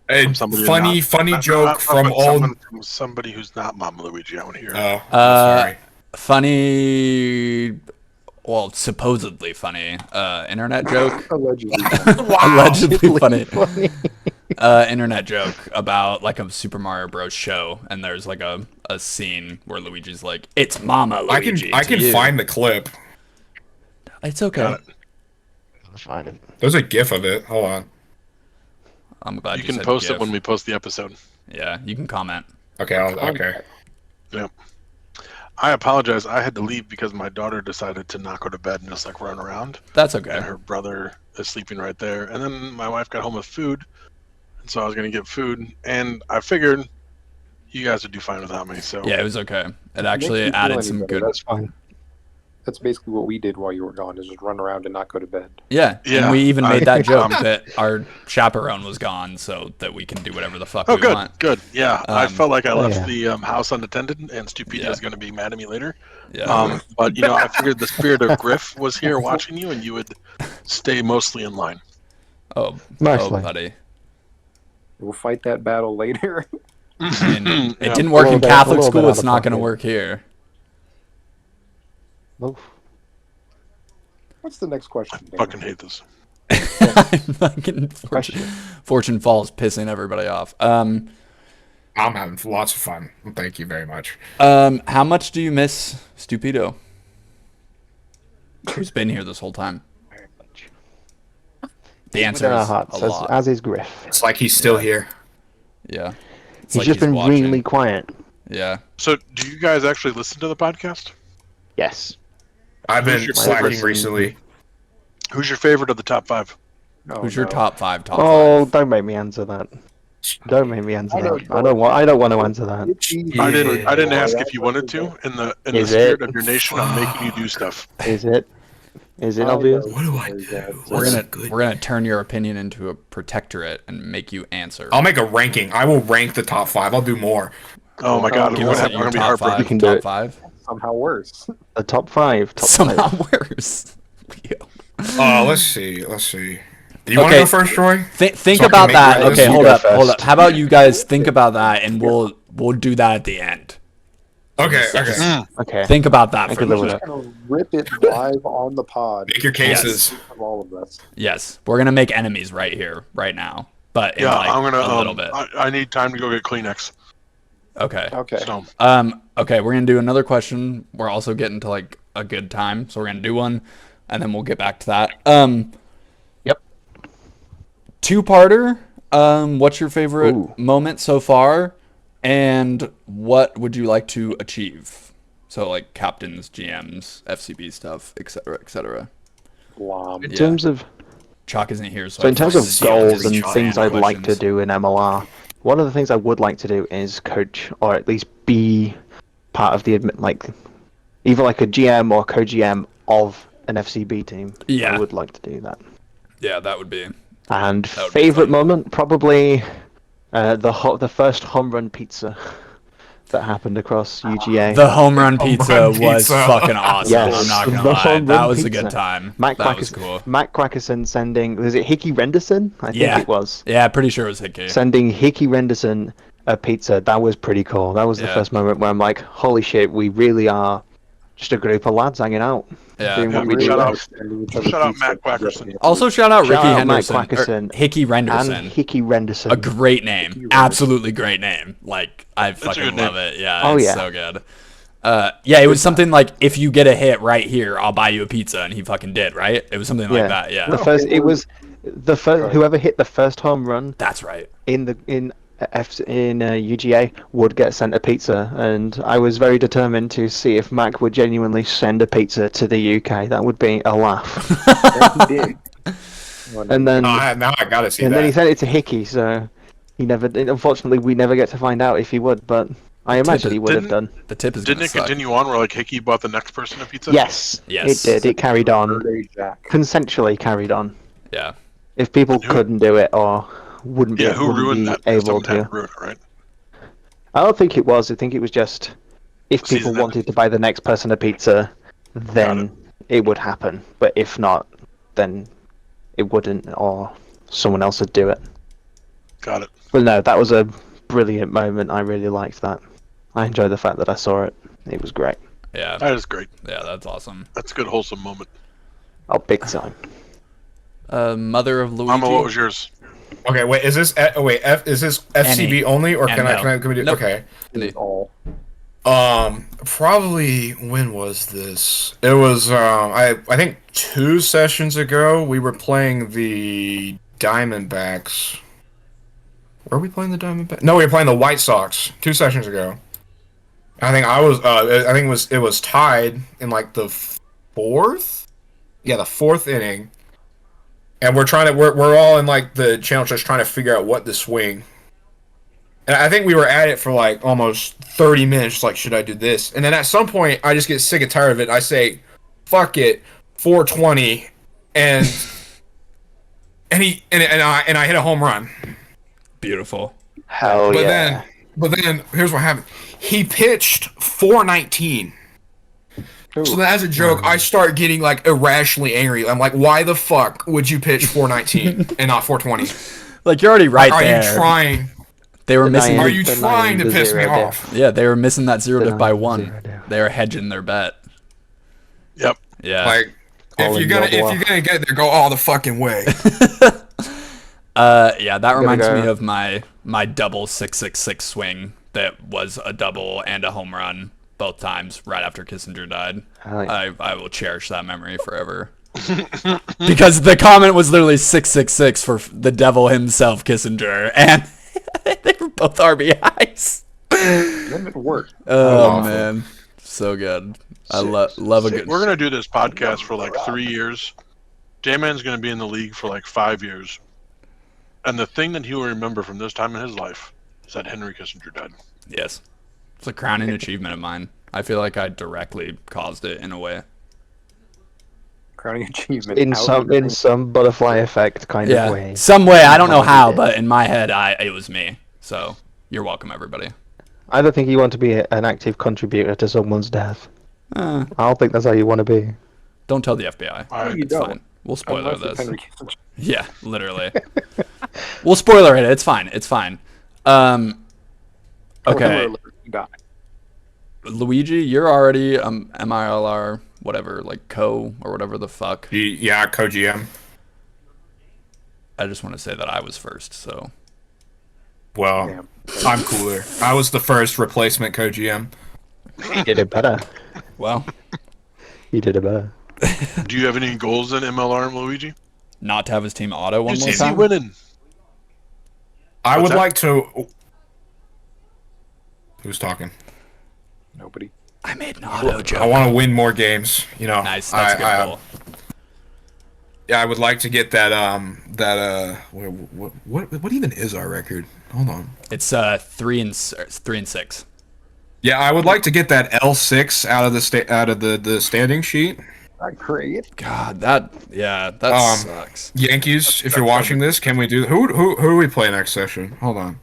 A Somebody funny, not- funny not- joke not from someone- old. from somebody who's not Mama Luigi. I want to hear. Oh, Uh, sorry. Funny, well, supposedly funny, internet joke. Allegedly. Allegedly funny. Funny. Internet joke about like a Super Mario Bros. Show, and there's like a scene where Luigi's like, "It's Mama Luigi." I to can you." find the clip. It's okay. Got it. I'll find it. There's a GIF of it. Hold on. I'm glad You you can said post it GIF. when we post the episode. Yeah, you can comment. Okay. Okay. I apologize. I had to leave because my daughter decided to not go to bed and just like run around. That's okay. And her brother is sleeping right there. And then my wife got home with food, and so I was gonna get food. And I figured you guys would do fine without me. So Yeah, it was okay. It Makes actually you feel added any some better. good. That's fine. That's basically what we did while you were gone, is just run around and not go to bed. Yeah, Yeah, and we even made that joke um, that our chaperone was gone, so that we can do whatever the fuck Oh, we good, want. good. Yeah, I felt like I left yeah. the house unattended, and Stupido Yeah. is going to be mad at me later. Yeah. But I figured the spirit of Griff was here watching you, and you would stay mostly in line. Oh, Mostly. buddy. We'll fight that battle later. I mean, it Yeah. didn't work in A Catholic little bit school. out It's of not going to pocket. work here. Oof. What's the next question? I fucking hate this. Fucking Fortune Falls pissing everybody off. I'm having lots of fun. Thank you very much. How much do you miss Stupido? Who's been here this whole time? Very much. The answer Within our is hearts, a lot. as is Griff. It's like he's still here. Yeah. It's He's like just been watching. really quiet. Yeah. So, do you guys actually listen to the podcast? Yes. I've been Who's your slacking favorite? recently. Who's your favorite of the top 5? Oh, Who's your no. top 5? Top Oh, 5? don't make me answer that. Don't make me answer I know that. I don't want. I don't want to answer that. I didn't ask if you wanted to. In the Is spirit it? of your nation, I'm making you do stuff. Is it? Is it I obvious? know. What do I do? We're gonna turn your opinion into a protectorate and make you answer. I'll make a ranking. I will rank the top 5. I'll do more. Oh my god, Give we're us gonna your be top heartbroken. 5. You can do Top it. 5. Somehow worse. The top five. Top Somehow five. worse. Let's see. Do you want to Okay. go first, Troy? Think So I can about make that. my list. Okay, You hold go up. first. How about you guys think about that, and we'll do that at the end. Okay. Yes. Okay. Okay. Think about that I for could a live with minute. it. Gonna rip it live on the pod. Make your cases. Of all of us. Yes, we're gonna make enemies right here, right now. But in Yeah, like I'm gonna. a little bit. I need time to go get Kleenex. Okay. Okay. So, Okay, we're gonna do another question. We're also getting to like a good time, so we're gonna do one, and then we'll get back to that. Yep. Two-parter. What's your favorite Ooh. moment so far, and what would you like to achieve? So like captains, GMs, FCB stuff, etc., etc. Glom. In Yeah. terms of Choc isn't here, so So in terms of see goals and Choc things I'd like to questions. do in MLR, one of the things I would like to do is coach, or at least be part of the either like a GM or co-GM of an FCB team. Yeah. I would like to do that. Yeah, that would be. And That would be favorite fun. moment, probably the first home run pizza that happened across UGA. The home run pizza run was pizza. fucking awesome. Yes, I'm not gonna the lie. home That run was a pizza. good time. Matt That was cool. Crackerson sending, was it Hickey Renderson? I think Yeah. it was. Yeah, pretty sure it was Hickey. Sending Hickey Renderson a pizza, that was pretty cool. That was the Yeah. first moment where I'm like, holy shit, we really are just a group of lads hanging out. Yeah. Doing what we really shout do out- best. Shout out Matt Quackerson. Also, shout out Ricky Shout out Matt Henderson. Quackerson Or Hickey And Renderson. Hickey Renderson. A great name. Hickey Renderson. Absolutely great name. Like, I a fucking good love name. it. Yeah, Oh, it's yeah. so good. Yeah, it was something like, if you get a hit right here, I'll buy you a pizza, and he fucking did, right? It was something like that, yeah. The first, it was the first. Whoever hit the first home run That's right. in UGA would get sent a pizza, and I was very determined to see if Mac would genuinely send a pizza to the UK. That would be a laugh. He did. And then, Now I gotta see and then he that. sent it to Hickey, so he never. Unfortunately, we never get to find out if he would, but I imagine he would have done. The tip is Didn't gonna it suck. continue on where like Hickey bought the next person a pizza? Yes, Yes. it did. It carried on, Birthday Jack. consensually carried on. Yeah. If people Who- couldn't do it or wouldn't be, Yeah, who wouldn't ruined be that? able Someone had to. to ruin it, right? I don't think it was. I think it was just if people Season wanted to buy the next person a pizza, then it would happen. But if not, then it wouldn't, or someone else would do it. Got it. But no, that was a brilliant moment. I really liked that. I enjoyed the fact that I saw it. It was great. Yeah. That is great. Yeah, that's awesome. That's a good wholesome moment. Oh, big time. Mother of Luigi. Mama, what was yours? Okay, wait. Is this is this FCB only, or can we do? Nope. Okay. All. Probably when was this? It was I think 2 sessions ago we were playing the Diamondbacks. Were we playing the Diamondbacks? No, we were playing the White Sox 2 sessions ago. I think it was tied in like the 4th. Yeah, the 4th inning. And we're all in like the channel just trying to figure out what to swing. And I think we were at it for like almost 30 minutes, like, should I do this? And then at some point, I just get sick and tired of it. I say, fuck it, 420, and I hit a home run. Beautiful. Hell yeah. But then here's what happened. He pitched 419. So then as a joke, I start getting like irrationally angry. I'm like, why the fuck would you pitch 419 and not 420? Like, you're already right Are there. you trying? They were missing. Are you The trying to 9 piss me 0 off? Yeah, they were missing that 0 diff by 1. 0. They were hedging their bet. Yep. Yeah. Like, All if in you're gonna your bluff. get there, go all the fucking way. Yeah, that reminds go. me of my double 666 swing that was a double and a home run both times right after Kissinger died. I will cherish that memory forever. Because the comment was literally 666 for the devil himself, Kissinger, and they were both RBIs. Then it worked. Oh awful. man, so good. I love a good. We're gonna do this podcast for like 3 years. Dayman's gonna be in the league for like 5 years, and the thing that he will remember from this time in his life is that Henry Kissinger died. Yes, it's a crowning achievement of mine. I feel like I directly caused it in a way. Crowning achievement. In some butterfly effect kind of Yeah, way. some way. I don't know Probably how, did. but in my head, it was me. So you're welcome, everybody. I don't think you want to be an active contributor to someone's death. I don't think that's how you want to be. Don't tell the FBI. Alright, you It's don't. fine. We'll spoiler Unless it's this. Henry Kissinger. Yeah, literally. We'll spoiler it. It's fine. It's fine. Okay, Spoiler alert, he died. Luigi, you're already MILR whatever, like co or whatever the fuck. Yeah, co-GM. I just want to say that I was first. So Well, Damn. I'm cooler. I was the first replacement co-GM. You did it better. well, You did it better. Do you have any goals in MLR, Luigi? not to have his team auto one Just more easy time. winning. I What's would that? like to. Who's talking? Nobody. I made an auto joke. I want to win more games. You know, Nice. That's a good goal. Yeah, I would like to get that. What even is our record? Hold on. It's 3-6. Yeah, I would like to get that L6 out of the standing sheet. Not great. God, that sucks. Yankees, if you're watching this, can we do who do we play next session? Hold on.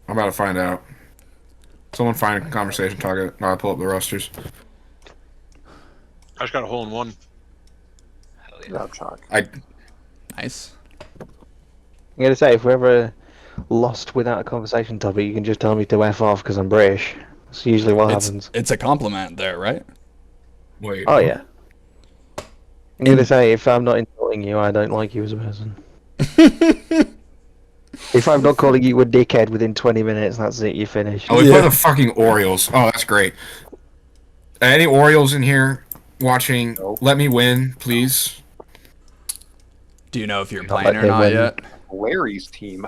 I'm about to find out. Someone find a conversation target. I'll pull up the rosters. I just got a hole in one. No, Choc. Nice. I'm gonna say, if we're ever lost without a conversation topic, you can just tell me to F off because I'm British. That's usually what happens. It's a compliment there, right? Wait. Oh yeah. I'm gonna say, if I'm not insulting you, I don't like you as a person. If I'm not calling you a dickhead within 20 minutes, that's it, you finish. Oh, we Yeah. play the fucking Orioles. Oh, that's great. Any Orioles in here watching? Nope. Let me win, please. Do you know if you're Not playing let or him not win. yet? Larry's team.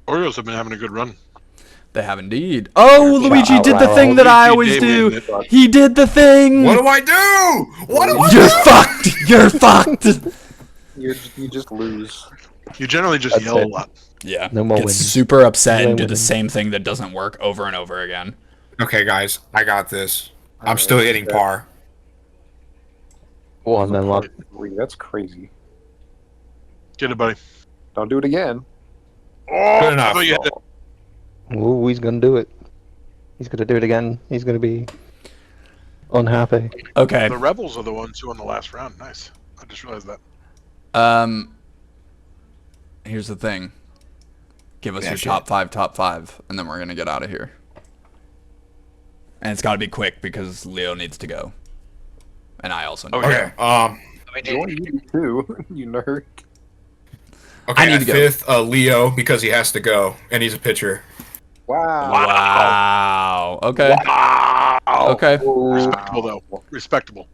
Orioles have been having a good run. They have indeed. Oh, Shout Luigi out, did the Lyle. thing that I Luigi, always do. Dayman, He did the thing. What do I do? What do I You're do? fucked. You're fucked. You just lose. You generally just That's yell a it. lot. Yeah. No more Get winning. super upset No and do the winning. same thing that doesn't work over and over again. Okay, guys, I got this. I'm Alright, still hitting okay. par. Go on then, look. That's crazy. Get it, buddy. Don't do it again. Oh, Good enough. I thought you had it. Ooh, he's gonna do it. He's gonna do it again. He's gonna be unhappy. Okay. The Rebels are the ones who won the last round. Nice. I just realized that. Here's the thing. Give us Yeah, your shit. top five, and then we're gonna get out of here. And it's got to be quick because Leo needs to go, and I also need. Oh, to Okay. Join you too, you nerd. Okay. I need At to go. fifth, Leo, because he has to go, and he's a pitcher. Wow. Wow. Okay. Wow. Okay. Respectable, though. Respectable.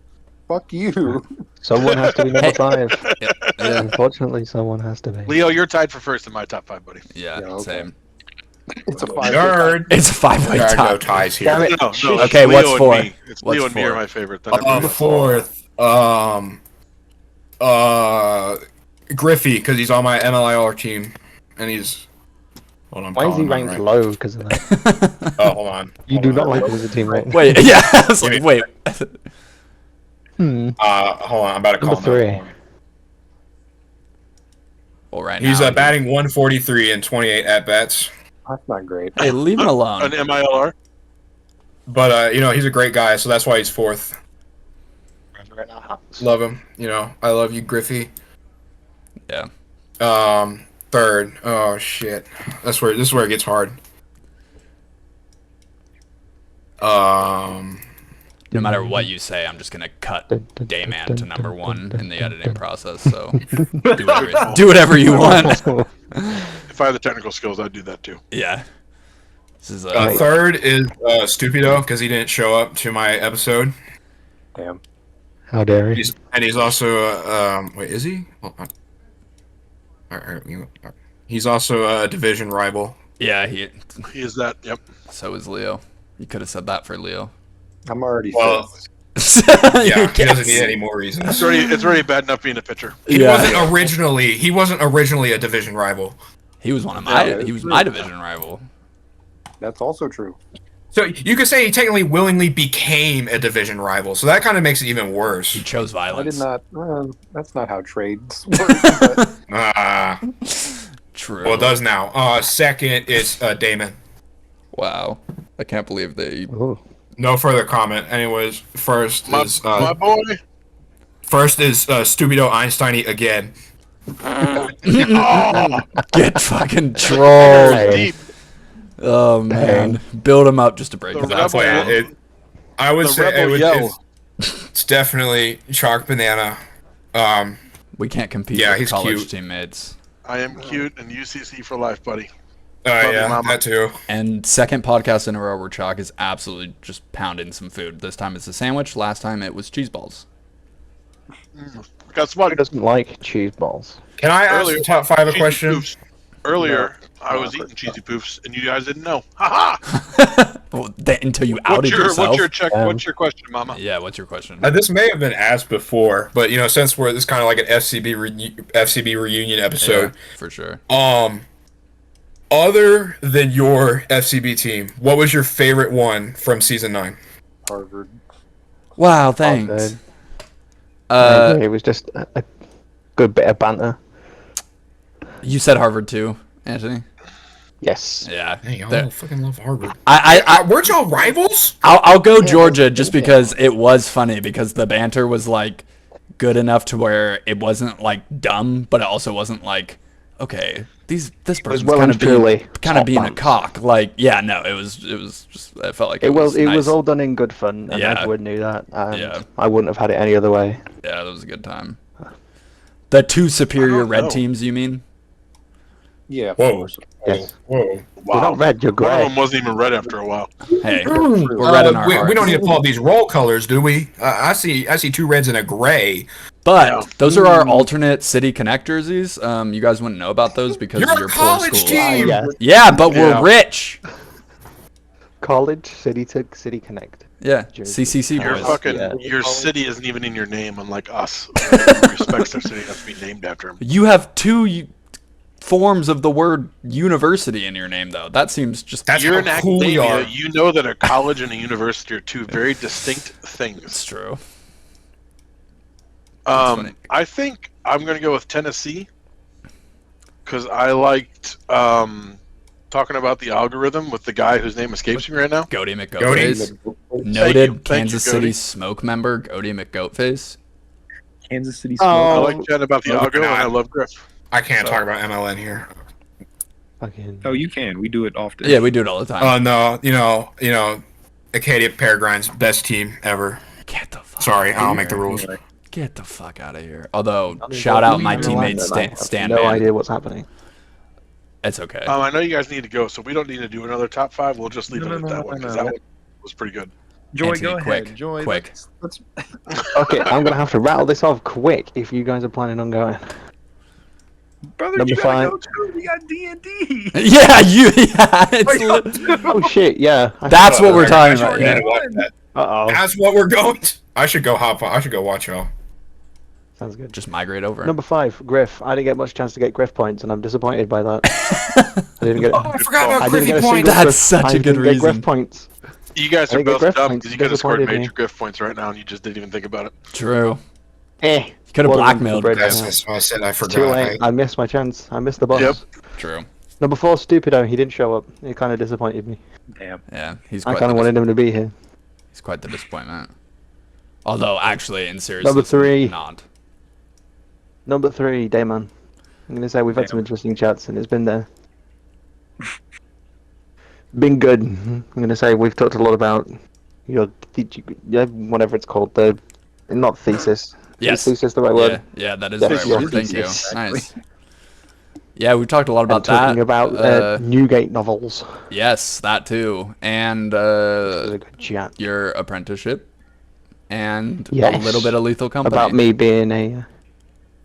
Fuck you. Someone has to be number Hey. 5. Yeah. Unfortunately, someone has to be. Leo, you're tied for first in my top 5, buddy. Yeah. Yeah, okay. Same. It's a 5. Nerd. It's a 5-way There are no tie. ties here. Damn it. No, it's Okay, Leo what's and four? me. It's What's Leo and me four? are my favorite. Then everybody else. Fourth, Griffey, because he's on my MLIR team, and he's. Hold on. Why is he calling him ranked right. low because of that? Oh, hold on. You Hold do on. not like him as a teammate. Wait. Yeah. I was like, wait. Hmm. Hold on. I'm about to call Number him. 3. Well, right He's now. batting 143 and 28 at bats. That's not great. Hey, leave him An alone. MILR. But he's a great guy, so that's why he's fourth. Love him. I love you, Griffey. Yeah. Third. Oh shit. This is where it gets hard. No matter what you say, I'm just gonna cut Dayman to number 1 in the editing process. So do whatever you want. If I had the technical skills, I'd do that too. Yeah. This is Third is Stupido because he didn't show up to my episode. Damn. How dare he? He's also wait, is he? Hold on. He's also a division rival. yeah. He is that. Yep. So is Leo. You could have said that for Leo. I'm already Well, fifth. yeah, he doesn't need Yes. any more reasons. It's already bad enough being a pitcher. He Yeah. wasn't originally a division rival. He was one of my. Yeah, He was my division rival. That's also true. So you could say he technically willingly became a division rival. So that kind of makes it even worse. He chose I did violence. not. That's not how trades work. But True. Well, it does now. Second is Dayman. Wow. I can't believe they. Ooh. No further comment. Anyways, first My is boy. Stupido Einstein again. Get fucking trolled. Hey. Deep. Oh man. Build him up just to break The his rebel- ass. Oh, yeah, I would The say rebel yell. it's definitely Choc Banana. We can't compete Yeah, with he's college cute. teammates. I am cute and UCC for life, buddy. Yeah, Mama. that too. And second podcast in a row where Choc is absolutely just pounding some food. This time it's a sandwich. Last time it was cheese balls. Guess what? Who doesn't like cheese balls? Can I ask Earlier- the top 5 a Cheesy question? poofs. Earlier, I was eating cheesy poofs, and you guys didn't know. Ha ha! Well, until you outed yourself. What's your question, Mama? Yeah, what's your question? This may have been asked before, but since this is kind of like an FCB reunion episode, Yeah, for sure. other than your FCB team, what was your favorite one from season 9? Harvard. Wow, thanks. It was just a good bit of banter. You said Harvard too, Anthony. Yes. Yeah. Hey, y'all There- fucking love Harvard. Weren't y'all rivals? I'll go Georgia just because it was funny because the banter was like good enough to where it wasn't like dumb, but it also wasn't like okay, this person's well kind and of being truly being a top cock. Like, yeah, no, it was just I felt like It was nice. all done in good fun, and Yeah. everyone knew that. And Yeah. I wouldn't have had it any other way. Yeah, that was a good time. The two superior red know. teams, you mean? Yeah, of Whoa. course. Yes. Whoa. You're not red, you're One of grey. them wasn't even red after a while. Hey, we're red in our we hearts. don't need to pull up these roll colors, do we? I see 2 reds and a gray. But Yeah. those are our alternate City Connect jerseys. You guys wouldn't know about those because You're a you're poor college schools. team. Yeah. Yeah, but Yeah. we're rich. College, City to City Connect. Yeah, Jersey. CCC Your boys. fucking Yeah. your city isn't even in your name, unlike us. Who respects their city has to be named after him. You have two forms of the word university in your name, though. That seems just That's You're in how cool we academia. are. You know that a college and a university are two very distinct it's things. true. funny. I think I'm going to go with Tennessee because I liked talking about the algorithm with the guy whose name escapes me right now. Goaty McGoatface. Thank Noted you, Kansas Goaty. City Smoke member, Goaty McGoatface. Kansas City I Smoke. like chatting about the Oh, algorithm, and I God. love Griff. I can't So- talk about MLN here. Fucking. Oh, you can. We do it often. Yeah, we do it all the time. Oh no, you know, Acadia Peregrine's best team ever. Get the fuck. Sorry, I don't make the rules. Get the fuck out of here. Although, shout out my teammate Stan No Man. idea what's happening. It's okay. I know you guys need to go, so we don't need to do another top 5. We'll just leave No, it no, at no, that one no, because no. that one was pretty good. Joy, Antony, go quick, ahead. Joy, quick. let's Okay, I'm gonna have to rattle this off quick if you guys are planning on going. brother, Number you gotta 5. go too. We got D&D. Yeah, it's Oh shit, yeah. that's what we're talking I about. need Yeah. to watch that. Uh-oh. That's what we're going to. I should go hop on. I should go watch y'all. Sounds good. Just migrate over. Number 5, Griff. I didn't get much chance to get Griff points, and I'm disappointed by that. I didn't get. Oh, I forgot I about didn't Griffey get a points. single That's Griff. such a I good didn't get Griff reason. points. You guys I are think the both Griff dumb points because you could have scored disappointed major me. Griff points right now and you just didn't even think about it. True. Eh. You could have What a blackmailed bread. Griff. That's why I said I Too forgot. late. I missed my chance. I missed the boss. Yep. True. Number 4, Stupido. He didn't show up. He kind of disappointed me. Damn. Yeah, he's I quite kind of the wanted him to be here. he's quite the disappointment. Although, actually, in seriousness, Number 3. not. Number 3, Dayman. I'm gonna say we've had some interesting chats, and it's been there. Been good. I'm gonna say we've talked a lot about your whatever it's called, the not thesis. Yes. Is thesis the right word? Yeah, that is Yeah, the right your word. Thank you. thesis. Nice. Yeah, we've talked a lot And about talking that. about Newgate novels. Yes, that too. And This was a good chat. your apprenticeship. And a Yes. little bit of Lethal Company. About me being a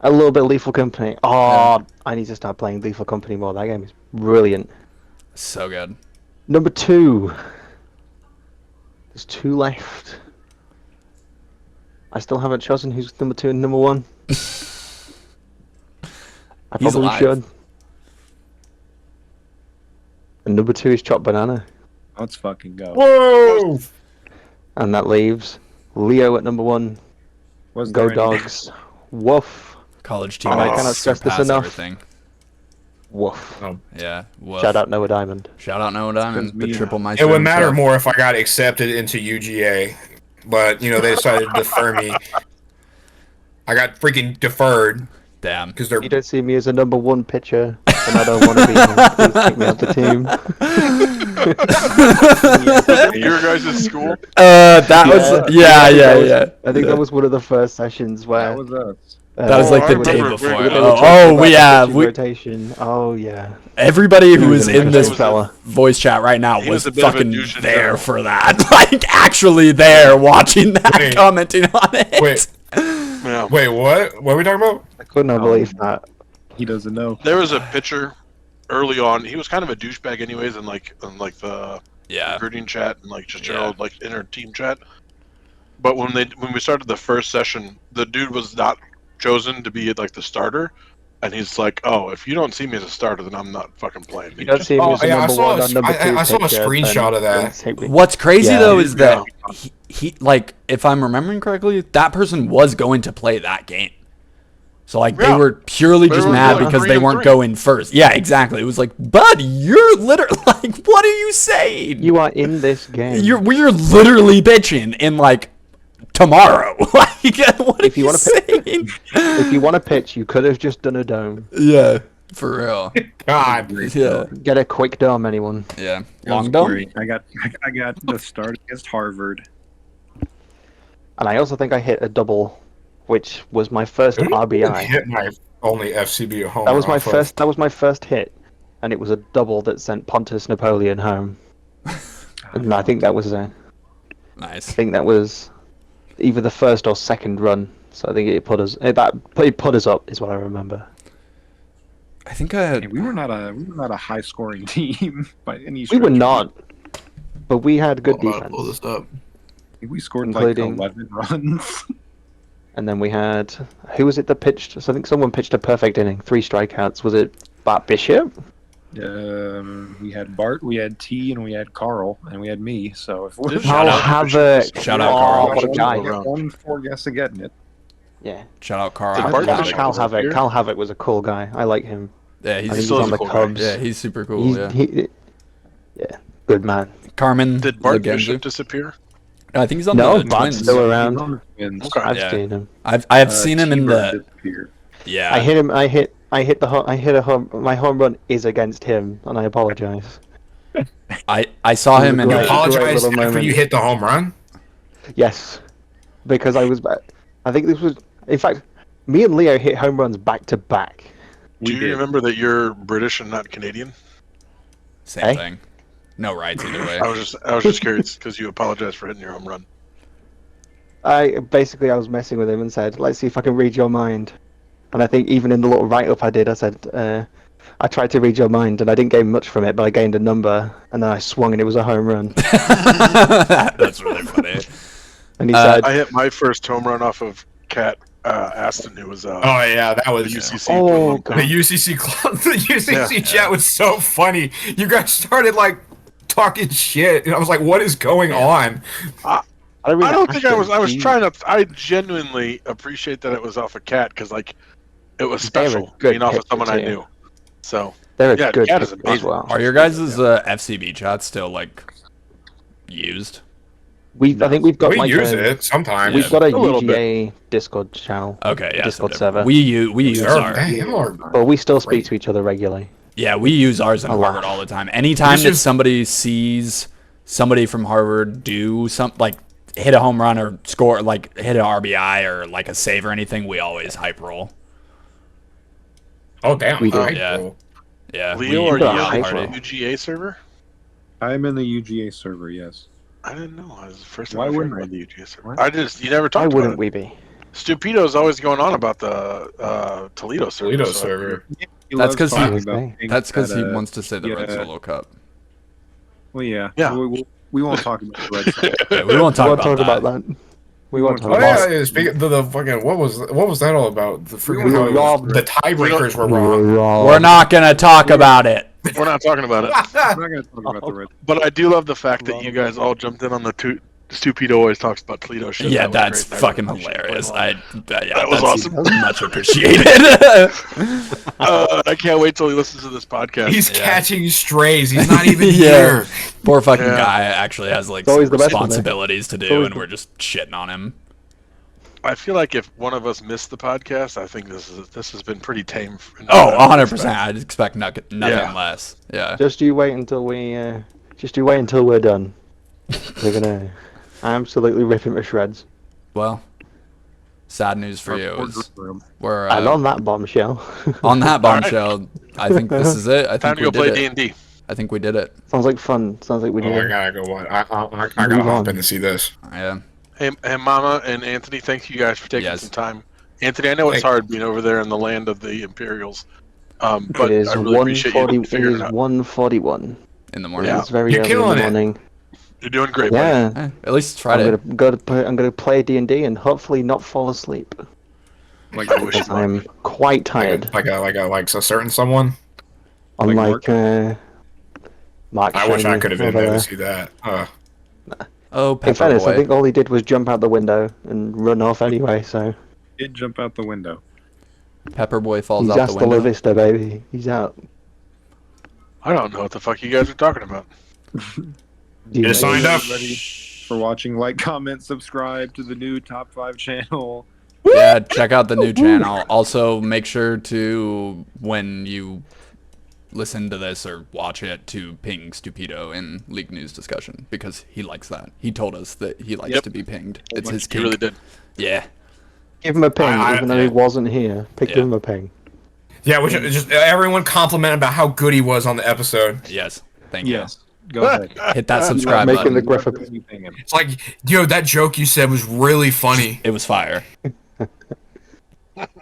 little bit Lethal Company. Oh, I need to start playing Lethal Company more. That game is brilliant. So good. Number 2. There's 2 left. I still haven't chosen who's number 2 and number 1. I He's probably alive. should. And number 2 is Chopped Banana. Let's fucking go. Whoa! And that leaves Leo at number 1. Was Go there any- Dogs. Woof. College I teammates cannot stress this surpass enough. everything. Woof. Yeah. Woof. Shout out Noah Diamond. Shout out Noah Diamond, the we- triple maestro. It would matter himself. more if I got accepted into UGA, but you know they decided to defer me. I got freaking deferred Damn. because they're You don't see me as a number 1 pitcher, and I don't want to be here. Please take me off the team. Your guys' school? That was yeah. I think that was one of the first sessions where That was us. That was like I the remember day very before. well. Rotation. Oh yeah. Everybody who He was was in a this nice fella. voice chat right now He was was a bit of a fucking douche in there general. for that. Like actually there watching that, Wait. commenting on it. wait, Yeah. wait, what? What are we talking about? I could not believe that. He doesn't know. There was a pitcher early on. He was kind of a douchebag, anyways, in like the Yeah. recruiting chat and like just Yeah. general like inner team chat. But when we started the first session, the dude was not chosen to be like the starter, and he's like, "Oh, if you don't see me as a starter, then I'm not fucking playing." You don't see him Oh, as a yeah, I number saw 1 a- or number 2 I saw a pitcher, screenshot of then that. take me. What's crazy Yeah. though is that Yeah. he like if I'm remembering correctly, that person was going to play that game. So like they Yeah. were purely They just were mad going because 3 they and weren't 3. going first. Yeah, exactly. It was like, bud, you're literally like, what are you saying? You are in this game. We're literally bitching in like tomorrow. Like, what If are you you wanna saying? If you want to pitch, you could have just done a dome. Yeah. For real. God. Yeah. Get a quick dome, anyone. Yeah. That was Long dome? great. I got the start against Harvard. And I also think I hit a double, which was my first Who RBI. hit my only FCB home That was run my off of? first. That was my first hit, and it was a double that sent Pontus Napoleon home. And I think that was I Nice. think that was either the first or second run. So I think it put us it put us up is what I remember. I think I had. Hey, we were not a high scoring team by any We stretch. were not, but we had good Hold on, I'll pull defense. this up. We scored Including- like 11 runs. And then we had who was it that pitched? So I think someone pitched a perfect inning, 3 strikeouts. Was it Bart Bishop? We had Bart, we had T, and we had Carl, and we had me. So if we're Shout out- Havoc. Shout out, Oh, Carl. what a guy. one for guess of getting it. Yeah. Shout out Carl. Did I Bart love pitch it. Carl was up here? Havoc. Carl Havoc was a cool guy. I like him. Yeah, I think he's he's still on a the cool guy. Cubs. yeah, he's super cool. He's, Yeah. yeah, good man. Carmen. Did Bart Legenzu. Bishop disappear? I think he's on No, the Bart's Twins. still around. He's on the Twins. Okay. I've Yeah. seen him. I've seen him in T-Bird the. disappeared. Yeah. I hit him. I hit the home. I hit a home. My home run is against him, and I apologize. I saw him in. You Great apologize little after moment. you hit the home run? Yes, because I was. I think this was. In fact, me and Leo hit home runs back to back. Do you remember that you're British and not Canadian? Same Hey? thing. No rights either way. I was just curious because you apologized for hitting your home run. I was messing with him and said, "Let's see if I can read your mind." And I think even in the little write-up I did, I said, "I tried to read your mind, and I didn't gain much from it, but I gained a number, and then I swung, and it was a home run." That's really funny. And he said, I hit my first home run off of Cat Aston, who was Oh yeah, that the was UCC. "Oh the God." UCC club. The UCC Yeah. chat was so funny. You guys started like talking shit, and I was like, "What is going on?" I I don't think I was. I was He- trying to. I genuinely appreciate that it was off of Cat because like it was They're a special good being off of pitcher, someone I too. knew. So They're a Yeah, good Cat is pitcher as amazing. well. Are your guys' FCB chats still like used? I think we've got We like use a, it sometimes. we've got a A little UGA Discord channel. Okay, yeah. Discord so server. We use They're- our. they are- But we still speak Great. to each other regularly. Yeah, we use ours in A lot. Harvard all the time. Anytime This that is- somebody sees somebody from Harvard do something like hit a home run or score, like hit an RBI or like a save or anything, we always hype roll. Oh damn! We do. Right, Yeah. cool. Yeah, Leo, we are use you got our on hype the party. roll. UGA server? I'm in the UGA server. Yes. I didn't know. I was the first time Why I've heard wouldn't about I? the UGA server. What? I just you never talked Why about wouldn't it. we be? Stupido's always going on about the Toledo server. Toledo so server. He That's loves 'cause he- talking about things That's because that, he wants to say the Red yeah. Solo Cup. Well, yeah. Yeah. We won't talk about the Red Sox. Yeah, we won't talk, We won't talk about, about that. We won't talk Oh about yeah, that. yeah. Speaking of the fucking what was that all about? The freaking were how it was- robbed. the tiebreakers were wrong. We're not gonna talk about it. We're not talking about it. I'm not going to talk about the Red Sox. But I do love the fact that you guys all jumped in on the Stupido always talks about Toledo shit. Yeah, That was that's great. fucking I really appreciate it. hilarious. Yeah, That was that's awesome. Much appreciated. I can't wait till he listens to this podcast. He's Yeah. catching strays. He's not even Yeah. here. Poor fucking Yeah. guy actually has like It's always some the best one, responsibilities to do, always and the- we're just shitting on him. I feel like if one of us missed the podcast, I think this has been pretty tame. Oh, 100%. I'd expect nothing Yeah. less. Yeah. Just you wait until we're done. We're gonna absolutely rip him to shreds. Well, sad news for you is we're And on that bombshell, on that bombshell. I think this is it. I Time think to go we play did it. D&D. I think we did it. sounds like fun. Sounds like we Oh, did I it. gotta go. What? I gotta Move hop on. in to see this. Yeah. Hey, Mama and Anthony, thank you guys for taking Yes. some time. Anthony, I know it's Hey. hard being over there in the land of the Imperials, but It is I really appreciate you 1:40. It figuring is it out. 1:41. In the morning. Yeah. It's very You're early in killing the it. morning. You're doing great, buddy. Yeah. At least it's I'm Friday. gonna play D&D and hopefully not fall asleep Like, I wish you because I'm quite tired. Like a certain someone. Unlike Mark. I wish I Shiny could have been over there to there. see that. Oh, In Pepper fairness, Boy. I think all he did was jump out the window and run off anyway. So did jump out the window. Pepper Boy falls he's out the hasta la window. vista, baby. He's out. I don't know what the fuck you guys are talking about. You Just know, signed up. Ready for watching, like, comment, subscribe to the new Top 5 channel. Yeah, check out the new channel. Also, make sure to, when you listen to this or watch it, to ping Stupido in League News discussion, because he likes that. He told us that he likes to be pinged. It's his He kink. really did. Yeah. Give him a ping, even though he wasn't here. Give him a ping. Yeah, we should just everyone compliment about how good he was on the episode. Yes. Thank you. Yes. Go ahead. Hit that subscribe Making button. the Griffith. It's like, yo, that joke you said was really funny. It was fire. Got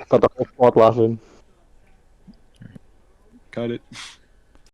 the whole squad laughing. Cut it.